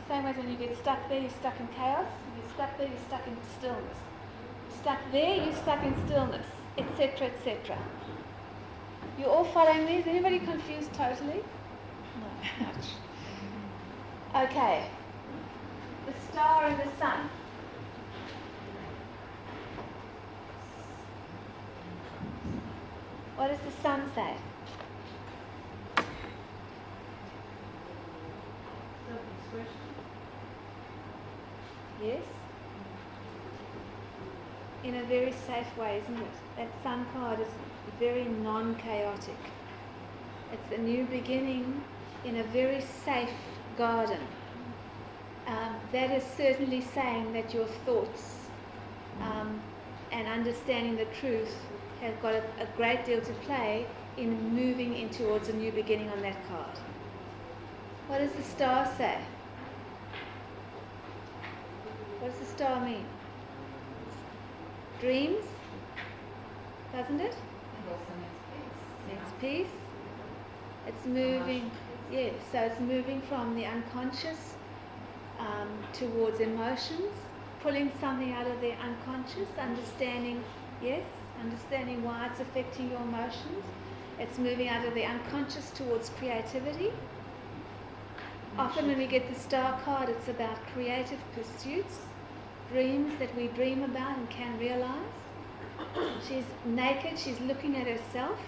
The same way when you get stuck there, you're stuck in chaos. If you're stuck there, you're stuck in stillness. Stuck there, you're stuck in stillness, etc., etc. You all following me? Is anybody confused totally? No, much. Okay. The star and the sun. What does the sun say? Self-expression. Yes? In a very safe way, isn't it? That sun card is very non-chaotic. It's a new beginning in a very safe garden. That is certainly saying that your thoughts and understanding the truth have got a great deal to play in moving in towards a new beginning on that card. What does the star say? What does the star mean? Dreams, doesn't it? And also It's peace. It's moving, so it's moving from the unconscious towards emotions, pulling something out of the unconscious, understanding why it's affecting your emotions. It's moving out of the unconscious towards creativity. Often when we get the star card, it's about creative pursuits, dreams that we dream about and can realize. She's naked, she's looking at herself.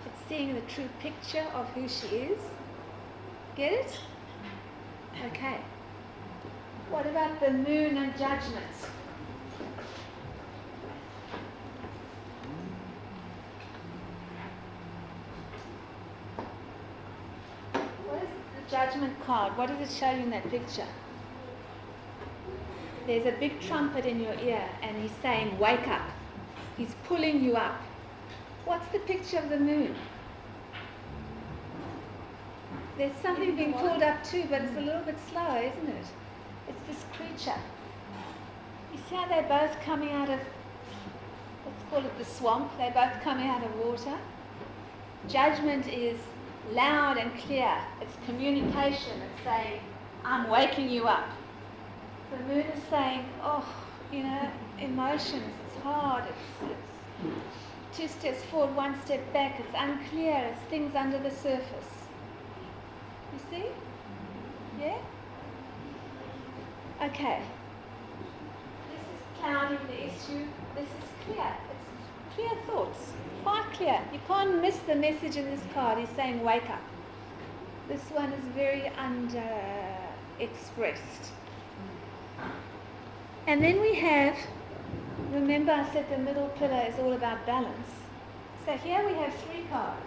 It's seeing the true picture of who she is. Get it? Okay. What about the moon and judgment? What is the judgment card? What does it show you in that picture? There's a big trumpet in your ear and he's saying, wake up. He's pulling you up. What's the picture of the moon? There's something being pulled up too, but it's a little bit slower, isn't it? It's this creature. You see how they're both coming out of, let's call it the swamp, they're both coming out of water. Judgment is loud and clear. It's communication. It's saying, I'm waking you up. The moon is saying, oh, you know, emotions, it's hard, it's 2 steps forward, 1 step back, it's unclear, it's things under the surface. You see? Yeah? Okay. This is clouding the issue. This is clear. It's clear thoughts. Quite clear. You can't miss the message in this card. He's saying wake up. This one is very expressed. And then we have, remember I said the middle pillar is all about balance. So here we have 3 cards.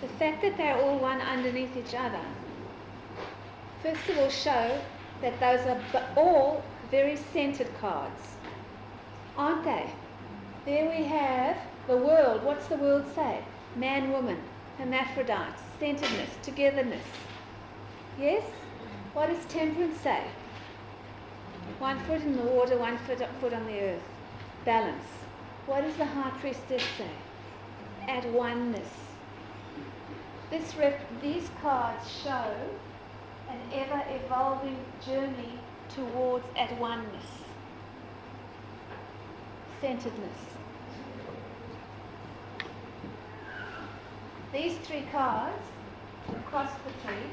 The fact that they're all one underneath each other, first of all show that those are all very centered cards, aren't they? There we have the world. What's the world say? Man, woman, hermaphrodites, centeredness, togetherness. Yes? What does temperance say? 1 foot in the water, 1 foot on the earth. Balance. What does the high priestess say? At oneness. These cards show an ever-evolving journey towards at oneness. Centeredness. These 3 cards across the tree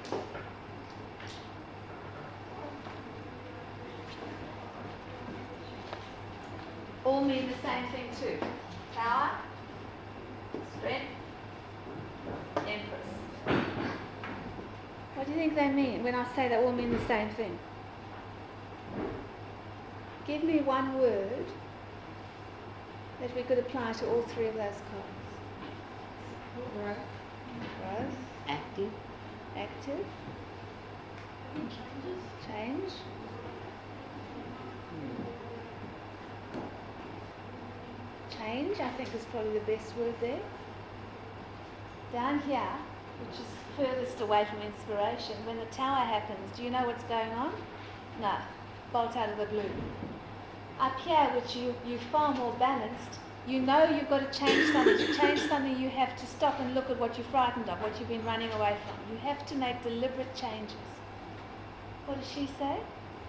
all mean the same thing too. Power, strength, empress. What do you think they mean when I say they all mean the same thing? Give me one word that we could apply to all 3 of those cards. Growth. Active. Active. Change. Change, I think, is probably the best word there. Down here, which is furthest away from inspiration, when the tower happens, do you know what's going on? No. Bolt out of the blue. Up here, which you're far more balanced, you know you've got to change something. To change something, you have to stop and look at what you're frightened of, what you've been running away from. You have to make deliberate changes. What does she say?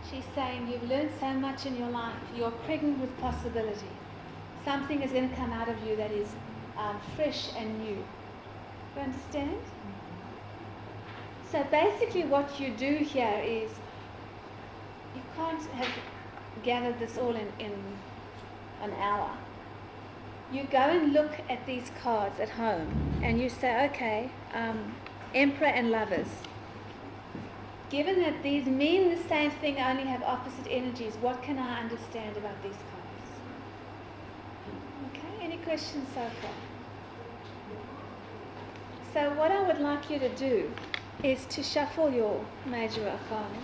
She's saying you've learned so much in your life. You're pregnant with possibility. Something is going to come out of you that is fresh and new. You understand? So basically what you do here is, you can't have gathered this all in an hour. You go and look at these cards at home and you say, okay, Emperor and Lovers. Given that these mean the same thing, only have opposite energies, what can I understand about these cards? Okay, any questions so far? So what I would like you to do is to shuffle your major arcana.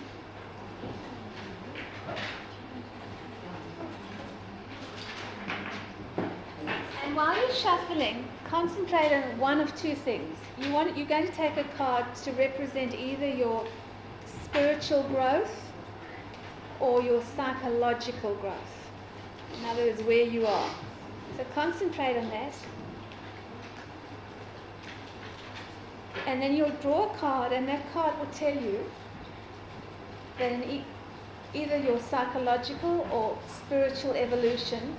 And while you're shuffling, concentrate on one of 2 things. You're going to take a card to represent either your spiritual growth or your psychological growth. In other words, where you are. So concentrate on that. And then you'll draw a card, and that card will tell you that in either your psychological or spiritual evolution,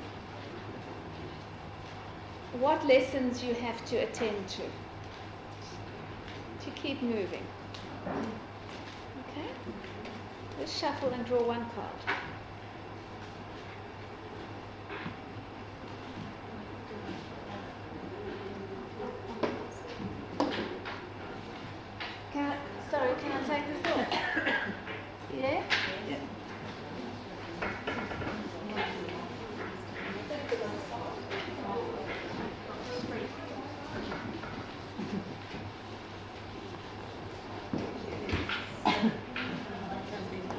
what lessons you have to attend to keep moving. Okay? Let's shuffle and draw one card. Can I take this off? Yeah? Yeah.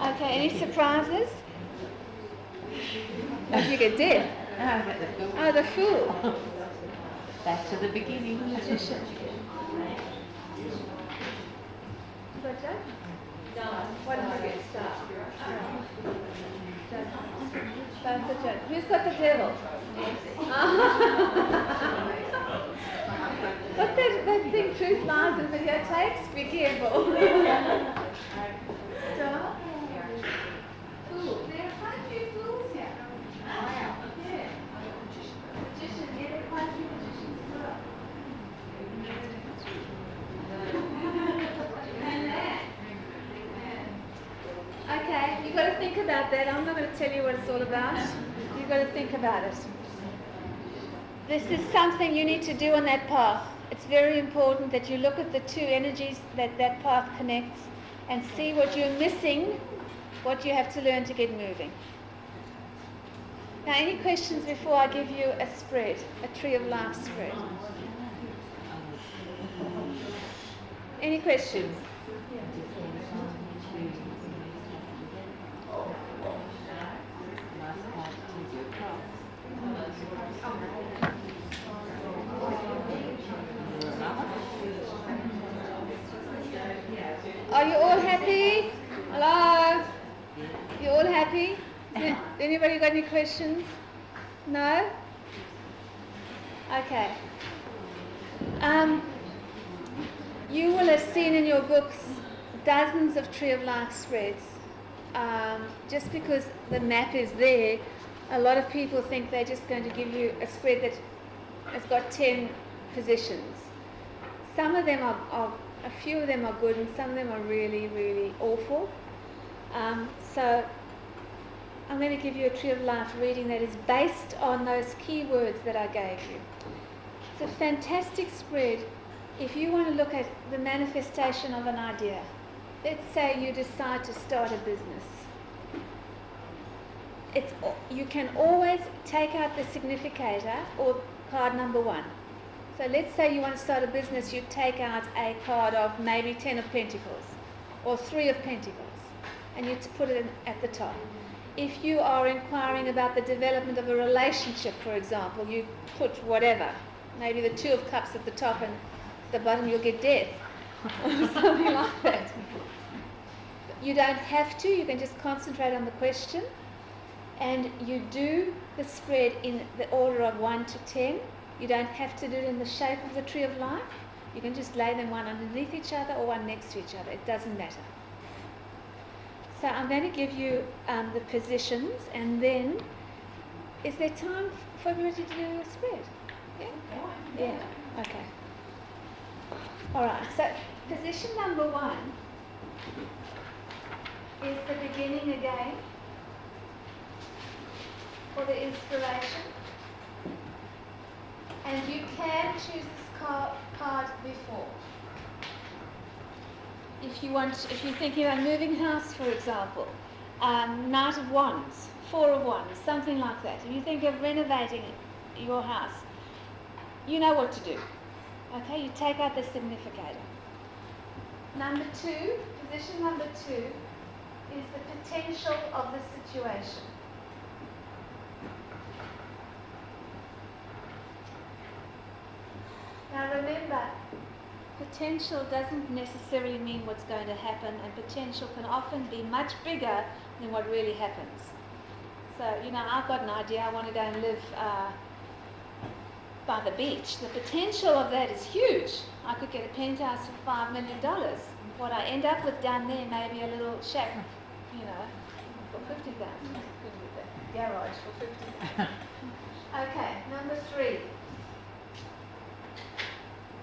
Okay, any surprises? What did you get dead? Oh, the Fool. Back to the beginning. Magician. Gotcha? What did you get? Star. Both the judge. Who's got the devil? What's that thing, truth, lies and videotapes? Be careful. Star. Fool. There are quite a few fools here. Wow. Yeah. Magician. Yeah, there are quite a few magicians as well. Okay, you've got to think about that. I'm not going to tell you what it's all about. You've got to think about it. This is something you need to do on that path. It's very important that you look at the two energies that that path connects and see what you're missing, what you have to learn to get moving. Now, any questions before I give you a spread, a Tree of Life spread? Any questions? Are you all happy? Hello? You all happy? Anybody got any questions? No? Okay. You will have seen in your books dozens of Tree of Life spreads. Just because the map is there, a lot of people think they're just going to give you a spread that has got 10 positions. Some of them are a few of them are good and some of them are really, really awful. So I'm going to give you a Tree of Life reading that is based on those key words that I gave you. It's a fantastic spread if you want to look at the manifestation of an idea. Let's say you decide to start a business. You can always take out the significator or card number 1. So let's say you want to start a business, you take out a card of maybe 10 of Pentacles or 3 of Pentacles and you put it at the top. If you are inquiring about the development of a relationship, for example, you put whatever, maybe the 2 of Cups at the top and at the bottom you'll get death or something like that. You don't have to, you can just concentrate on the question and you do the spread in the order of 1 to 10. You don't have to do it in the shape of the Tree of Life. You can just lay them one underneath each other or one next to each other. It doesn't matter. So I'm going to give you the positions and then, is there time for everybody to do a spread? Yeah? Yeah. Okay. All right. So position number 1 is the beginning again for the inspiration. And you can choose this card before. If you're thinking about moving house, for example, Knight of Wands, 4 of Wands, something like that. If you think of renovating your house, you know what to do. Okay, you take out the significator. Number 2, position number 2, is the potential of the situation. Now remember, potential doesn't necessarily mean what's going to happen, and potential can often be much bigger than what really happens. So, I've got an idea, I want to go and live by the beach. The potential of that is huge. I could get a penthouse for $5 million. What I end up with down there may be a little shack, for $50,000. Garage for $50,000. Okay, number 3.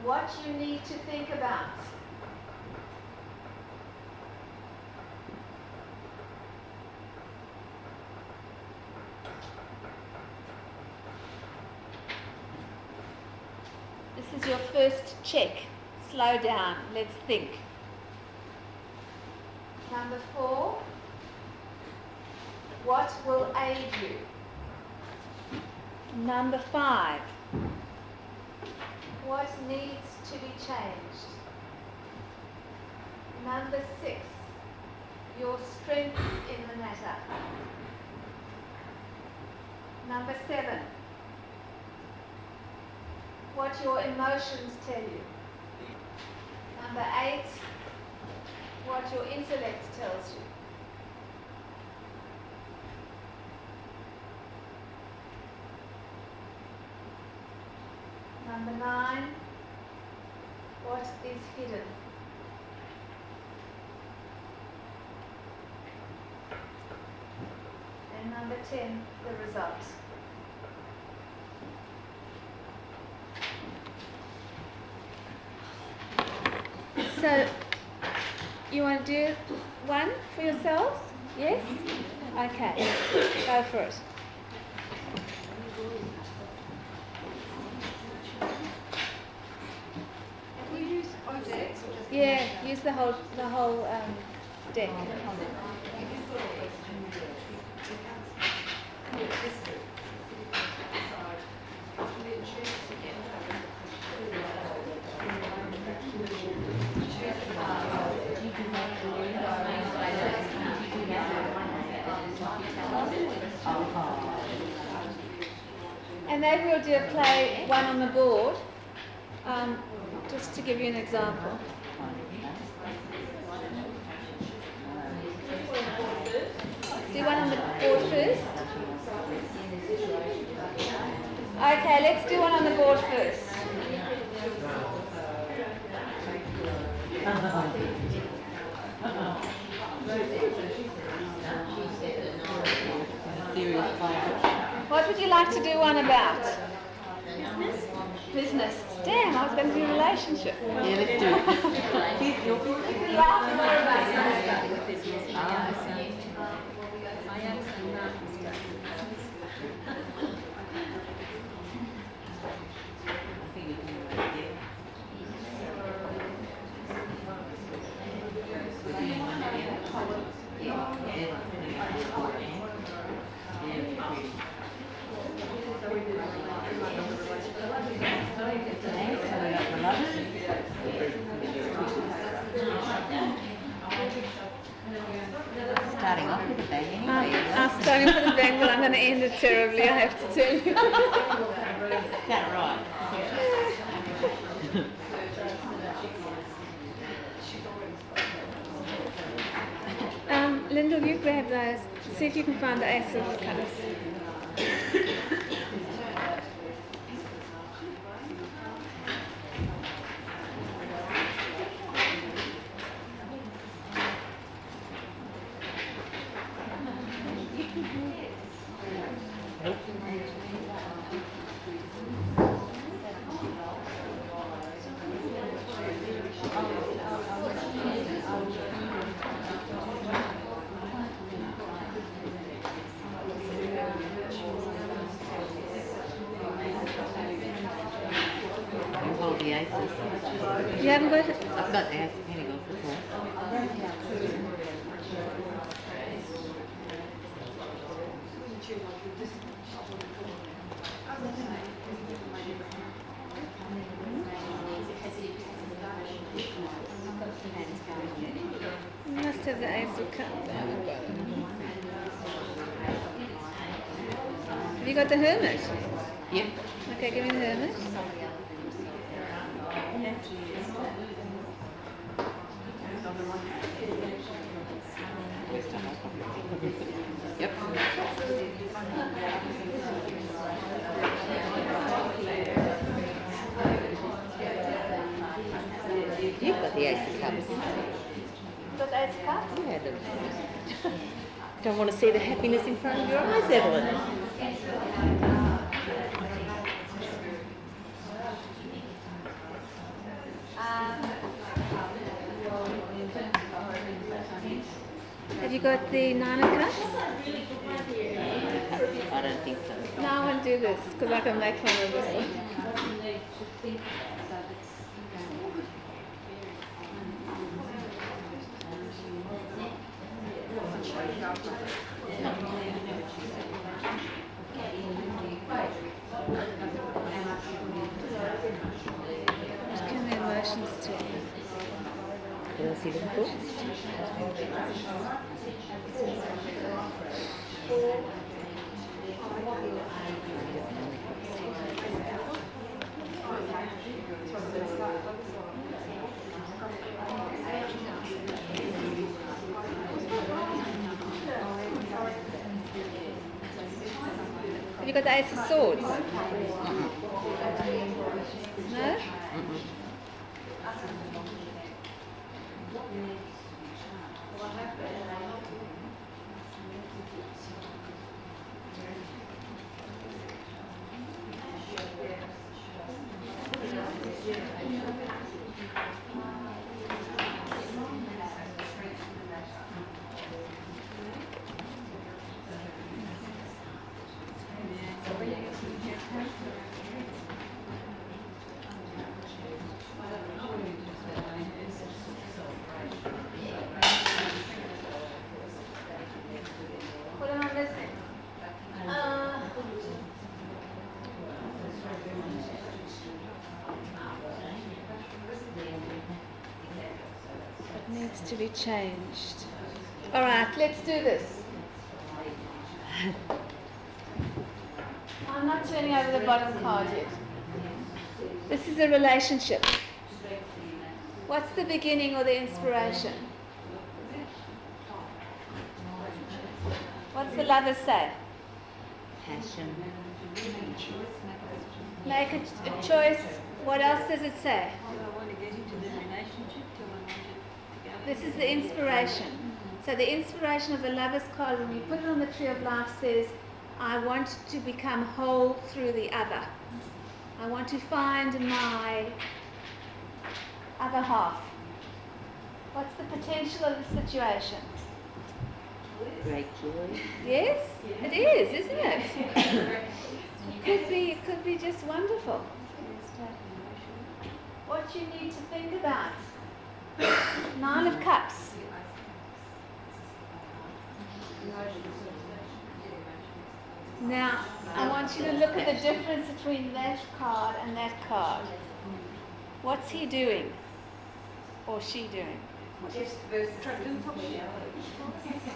What you need to think about. This is your first check. Slow down. Let's think. Number 4. What will aid you? Number 5. What needs to be changed? Number 6. Your strengths in the matter. Number 7. What your emotions tell you. Number 8. what your intellect tells you. Number 9, what is hidden? And number 10, the result. So, you want to do one for yourselves? Yes? Okay, go for it. Can you use both decks or just Yeah, use the whole deck. And maybe we'll do a play one on the board, just to give you an example. Do one on the board first. Okay, let's do one on the board first. What would you like to do one about? Business. Damn, I was going to do relationship. Yeah, let's do it. You can laugh more about Starting off with a bang anyway. I'm starting with a bang, but I'm going to end it terribly, I have to tell you. Is that right? Lyndall, you grab those. See if you can find the ace of cups. Hold the aces. You haven't got it? I've got the ace of pentacles before. You must have the ace of cups. Have you got the hermit? Yep. Okay, give me the hermit. Yep. You've got the ace of cups. Got the ace of cups? You had them. Don't want to see the happiness in front of your eyes, Evelyn. Have you got the 9 of cups? I don't think so. No, I want to do this because I can make fun of this one. Just can the emotions too. Can I see the book? you got the Ace of Swords? No? What am I missing? It needs to be changed. All right, let's do this. I'm not turning over the bottom card yet. This is a relationship. What's the beginning or the inspiration? What's the lover say? Passion. Make a choice. What else does it say? Do I want to get into the relationship? Do I want to go? This is the inspiration. So the inspiration of the lover's card, when you put it on the tree of life, says, I want to become whole through the other. I want to find my other half. What's the potential of the situation? Great joy. Yes, it is, isn't it? It could be just wonderful. What you need to think about. 9 of Cups. Now, I want you to look at the difference between that card and that card. What's he doing? Or she doing? Depth versus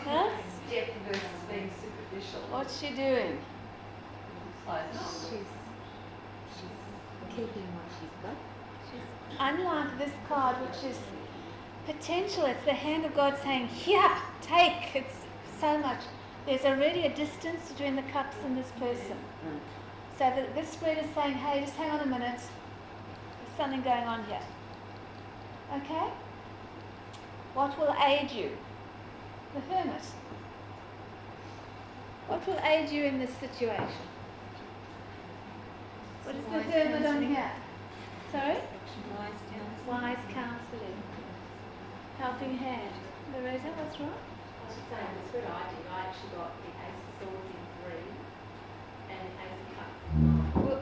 Huh? depth versus being superficial. What's she doing? She's keeping what she's got. Unlike this card, which is potential, it's the hand of God saying, here, take. It's so much. There's already a distance between the cups and this person. So this spread is saying, hey, just hang on a minute. There's something going on here. Okay? What will aid you? The Hermit. What will aid you in this situation? What is the Hermit on here? Sorry? Wise counselling. Helping hand. Loretta, what's wrong? I was just saying, that's what I did. I actually got the Ace of Swords in 3 and the Ace of Cups. Well,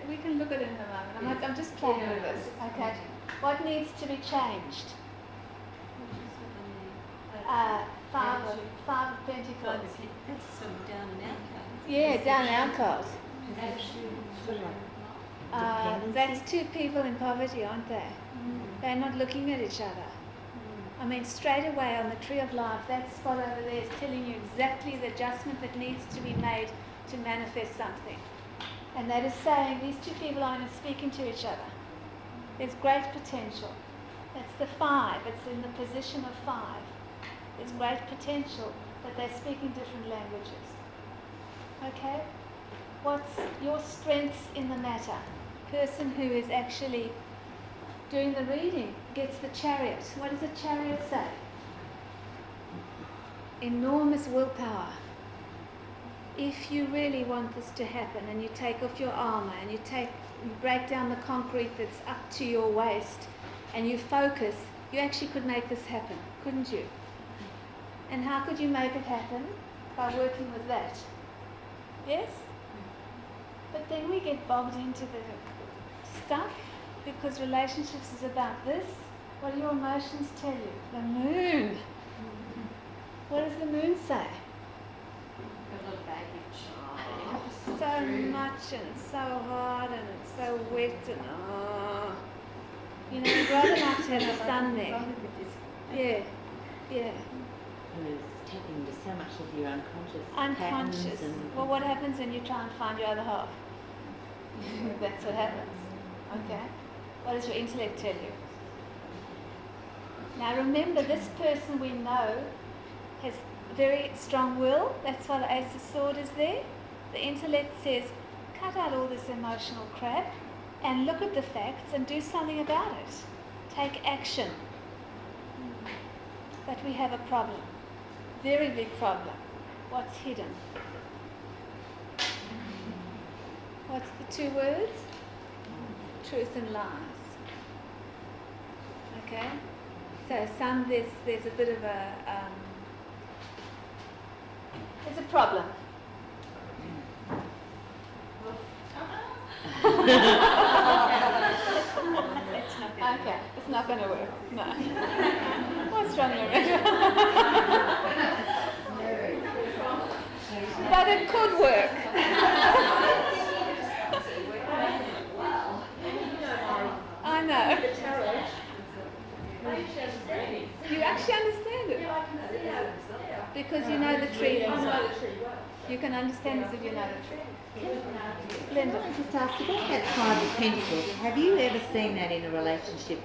we can look at it in a moment. I'm just playing with this. Okay. What needs to be changed? Five of Pentacles. That's sort of down and out card. Yeah, down and out cards. Sort of like That's two people in poverty, aren't they? They're not looking at each other. I mean, straight away on the Tree of Life, that spot over there is telling you exactly the adjustment that needs to be made to manifest something. And that is saying these two people aren't even speaking to each other. There's great potential. That's the 5. It's in the position of 5. There's great potential, but they're speaking different languages. Okay? What's your strengths in the matter? Person who is actually doing the reading gets the Chariot. What does the Chariot say? Enormous willpower. If you really want this to happen and you take off your armor and you break down the concrete that's up to your waist and you focus, you actually could make this happen, couldn't you? And how could you make it happen? By working with that. Yes? But then we get bogged into the stuff because relationships is about this. What do your emotions tell you? The moon. What does the moon say? So much and it's so hard and it's so wet and you know, you'd rather not have the sun there. Yeah, yeah. who's tapping into so much of your unconscious. Unconscious. patterns and Well, what happens when you try and find your other half? That's what happens. Okay? What does your intellect tell you? Now remember, this person we know has very strong will. That's why the Ace of Swords is there. The intellect says, cut out all this emotional crap and look at the facts and do something about it. Take action. But we have a problem. Very big problem. What's hidden? What's the two words? Truth and lies. Okay? So there's a bit of a there's a problem. Okay, it's not going to work. No. What's wrong, Loretta? But it could work. I know. You actually understand it. Because you know the tree. You can understand as if you know the tree. Linda. Can I just ask about that Five of Pentacles? Have you ever seen that in a relationship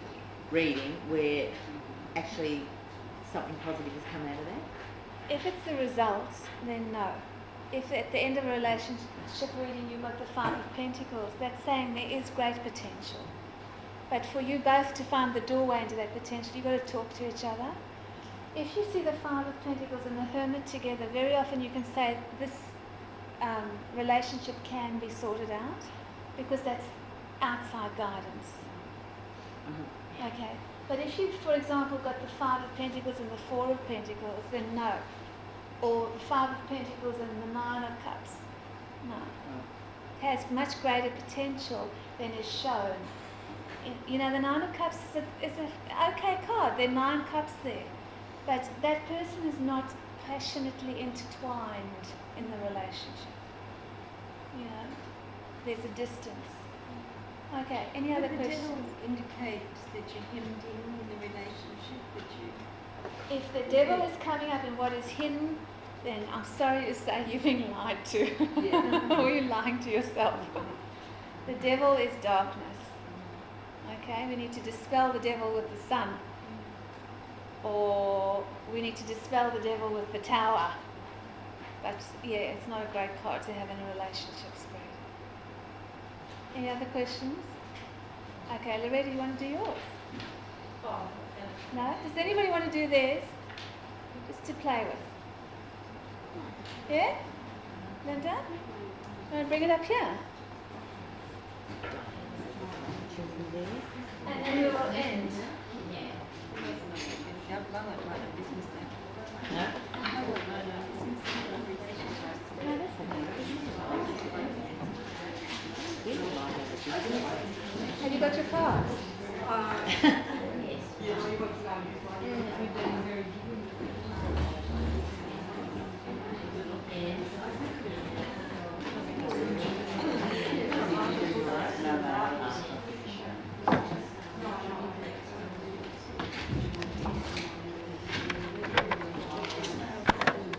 reading where actually something positive has come out of that? If it's the results, then no. If at the end of a relationship reading you got the Five of Pentacles, that's saying there is great potential. But for you both to find the doorway into that potential, you've got to talk to each other. If you see the Five of Pentacles and the Hermit together, very often you can say this relationship can be sorted out because that's outside guidance. Okay. But if you, for example, got the Five of Pentacles and the Four of Pentacles, then no. Or the Five of Pentacles and the Nine of Cups, no. It has much greater potential than is shown. You know, the Nine of Cups is a okay card. There are 9 cups there. But that person is not passionately intertwined in the relationship. You know, there's a distance. Okay, any other questions? The devil indicates that you're hemmed in the relationship, that you... If the devil is coming up in what is hidden, then I'm sorry to say you're being lied to. Or you're lying to yourself. The devil is darkness. Okay, we need to dispel the devil with the sun. Or we need to dispel the devil with the tower. But yeah, it's not a great card to have in a relationship spread. Any other questions? Okay, Loretta, you want to do yours? No? Does anybody want to do theirs? Just to play with. Yeah? Linda? You want to bring it up here? And then we will end. Have you got your cards?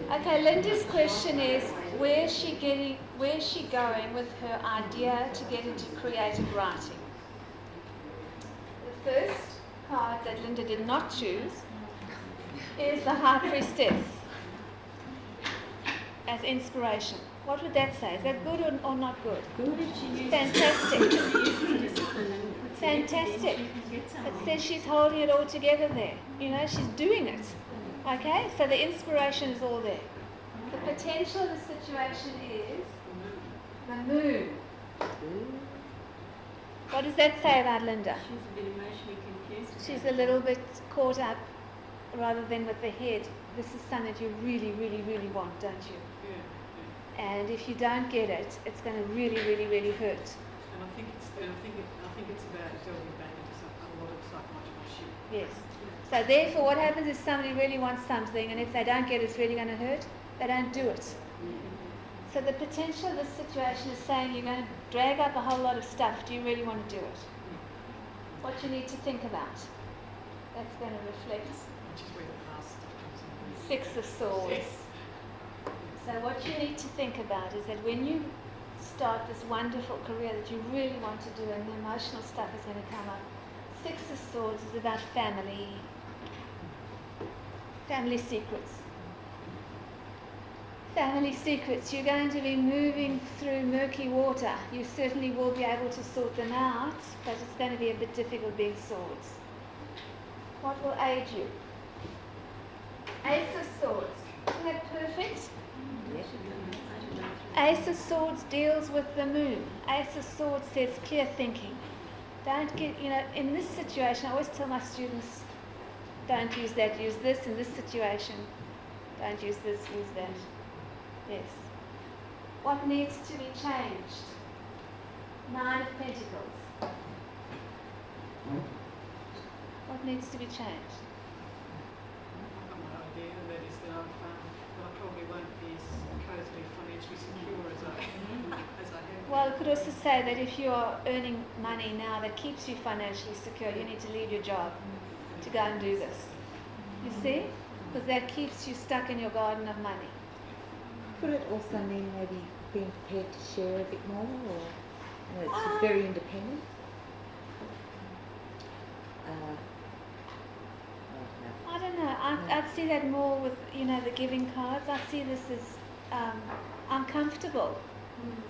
Okay, Linda's question is, where's she going with her idea to get into creative writing? The first card that Linda did not choose is the High Priestess as inspiration. What would that say? Is that good or not good? Good if she uses Fantastic. discipline and puts Fantastic. it in, she can get It somewhere. says she's holding it all together there. You know, she's doing it. Okay? So the inspiration is all there. The potential of the situation is the moon. What does that say about Linda? She's a bit emotionally confused. She's a little bit caught up rather than with the head. This is something that you really, really, really want, don't you? And if you don't get it, it's going to really, really, really hurt. And I think it's about delving back into a lot of psychological shit. Yes. So therefore, what happens is somebody really wants something, and if they don't get it, it's really going to hurt. They don't do it. So the potential of this situation is saying you're going to drag up a whole lot of stuff. Do you really want to do it? What you need to think about. That's going to reflect Which is where the past stuff comes in. 6 of Swords. So what you need to think about is that when you start this wonderful career that you really want to do and the emotional stuff is going to come up, 6 of Swords is about family secrets. Family secrets, you're going to be moving through murky water. You certainly will be able to sort them out, but it's going to be a bit difficult being swords. What will aid you? Ace of Swords. Isn't that perfect? Ace of Swords deals with the moon. Ace of Swords says clear thinking. Don't get, in this situation, I always tell my students, don't use that, use this. In this situation, don't use this, use that. Yes. What needs to be changed? 9 of Pentacles. What needs to be changed? I've got my idea, and that is that I probably won't be as totally financially secure as I have. Well, it could also say that if you are earning money now that keeps you financially secure, you need to leave your job to go and do this. You see? Because that keeps you stuck in your garden of money. Could it also mean maybe being prepared to share a bit more, or it's very independent? I don't know. I'd see that more with, the giving cards. I see this as uncomfortable.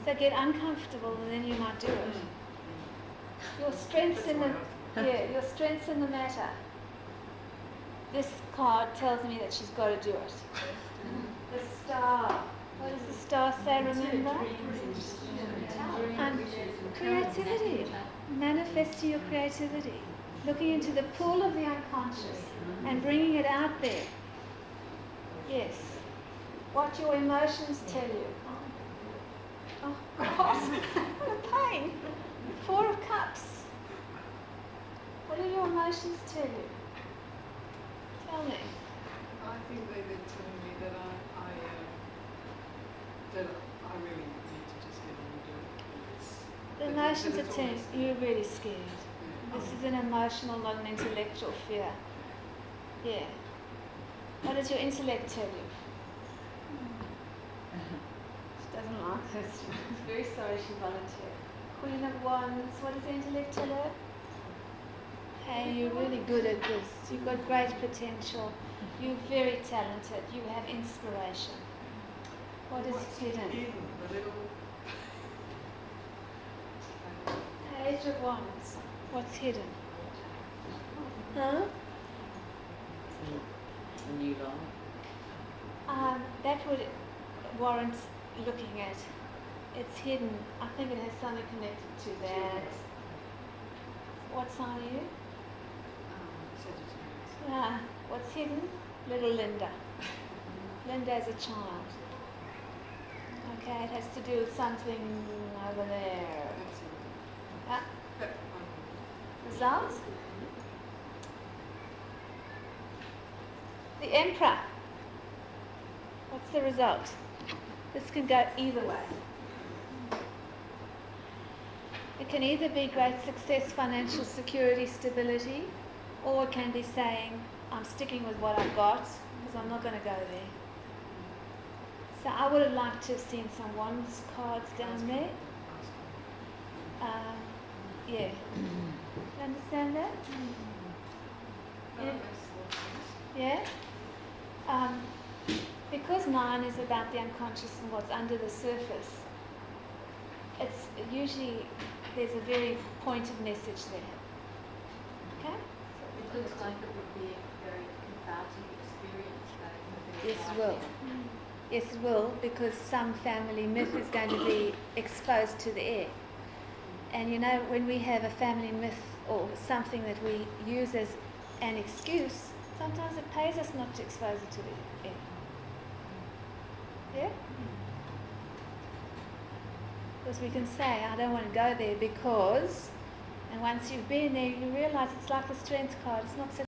So get uncomfortable and then you might do it. Your strengths in your strengths in the matter. This card tells me that she's got to do it. The star. What does the star say, remember? Creativity. Manifesting your creativity. Looking into the pool of the unconscious and bringing it out there. Yes. What your emotions tell you. Oh, God. What a pain. 4 of Cups. What do your emotions tell you? Tell me. I think they're telling me that I really need to just get on and do it. The emotions are telling you you're really scared. This is an emotional, not an intellectual fear. Yeah. What does your intellect tell you? She doesn't like this. She's very sorry she volunteered. Queen of Wands. What does the intellect tell her? Hey, you're really good at this. You've got great potential. You're very talented. You have inspiration. What is hidden? The little Page of Wands. What's hidden? Huh? A new life. That would warrant looking at. It's hidden. I think it has something connected to that. What sign are you? Sagittarius. Yeah. What's hidden? Little Linda. Linda as a child. Okay, it has to do with something over there. That's it. Yeah. Result? The Emperor. What's the result? This can go either way. It can either be great success, financial security, stability, or it can be saying, I'm sticking with what I've got because I'm not going to go there. So I would have liked to have seen some wands cards down there. Yeah. You understand that? Yeah? Because 9 is about the unconscious and what's under the surface, it's usually, there's a very pointed message there. Okay? It looks like it would be a very cathartic experience, though. Yes, it will. Yes, it will, because some family myth is going to be exposed to the air. And when we have a family myth or something that we use as an excuse, sometimes it pays us not to expose it to the air. Yeah? Because we can say, I don't want to go there because, and once you've been there, you realize it's like the strength card. It's not such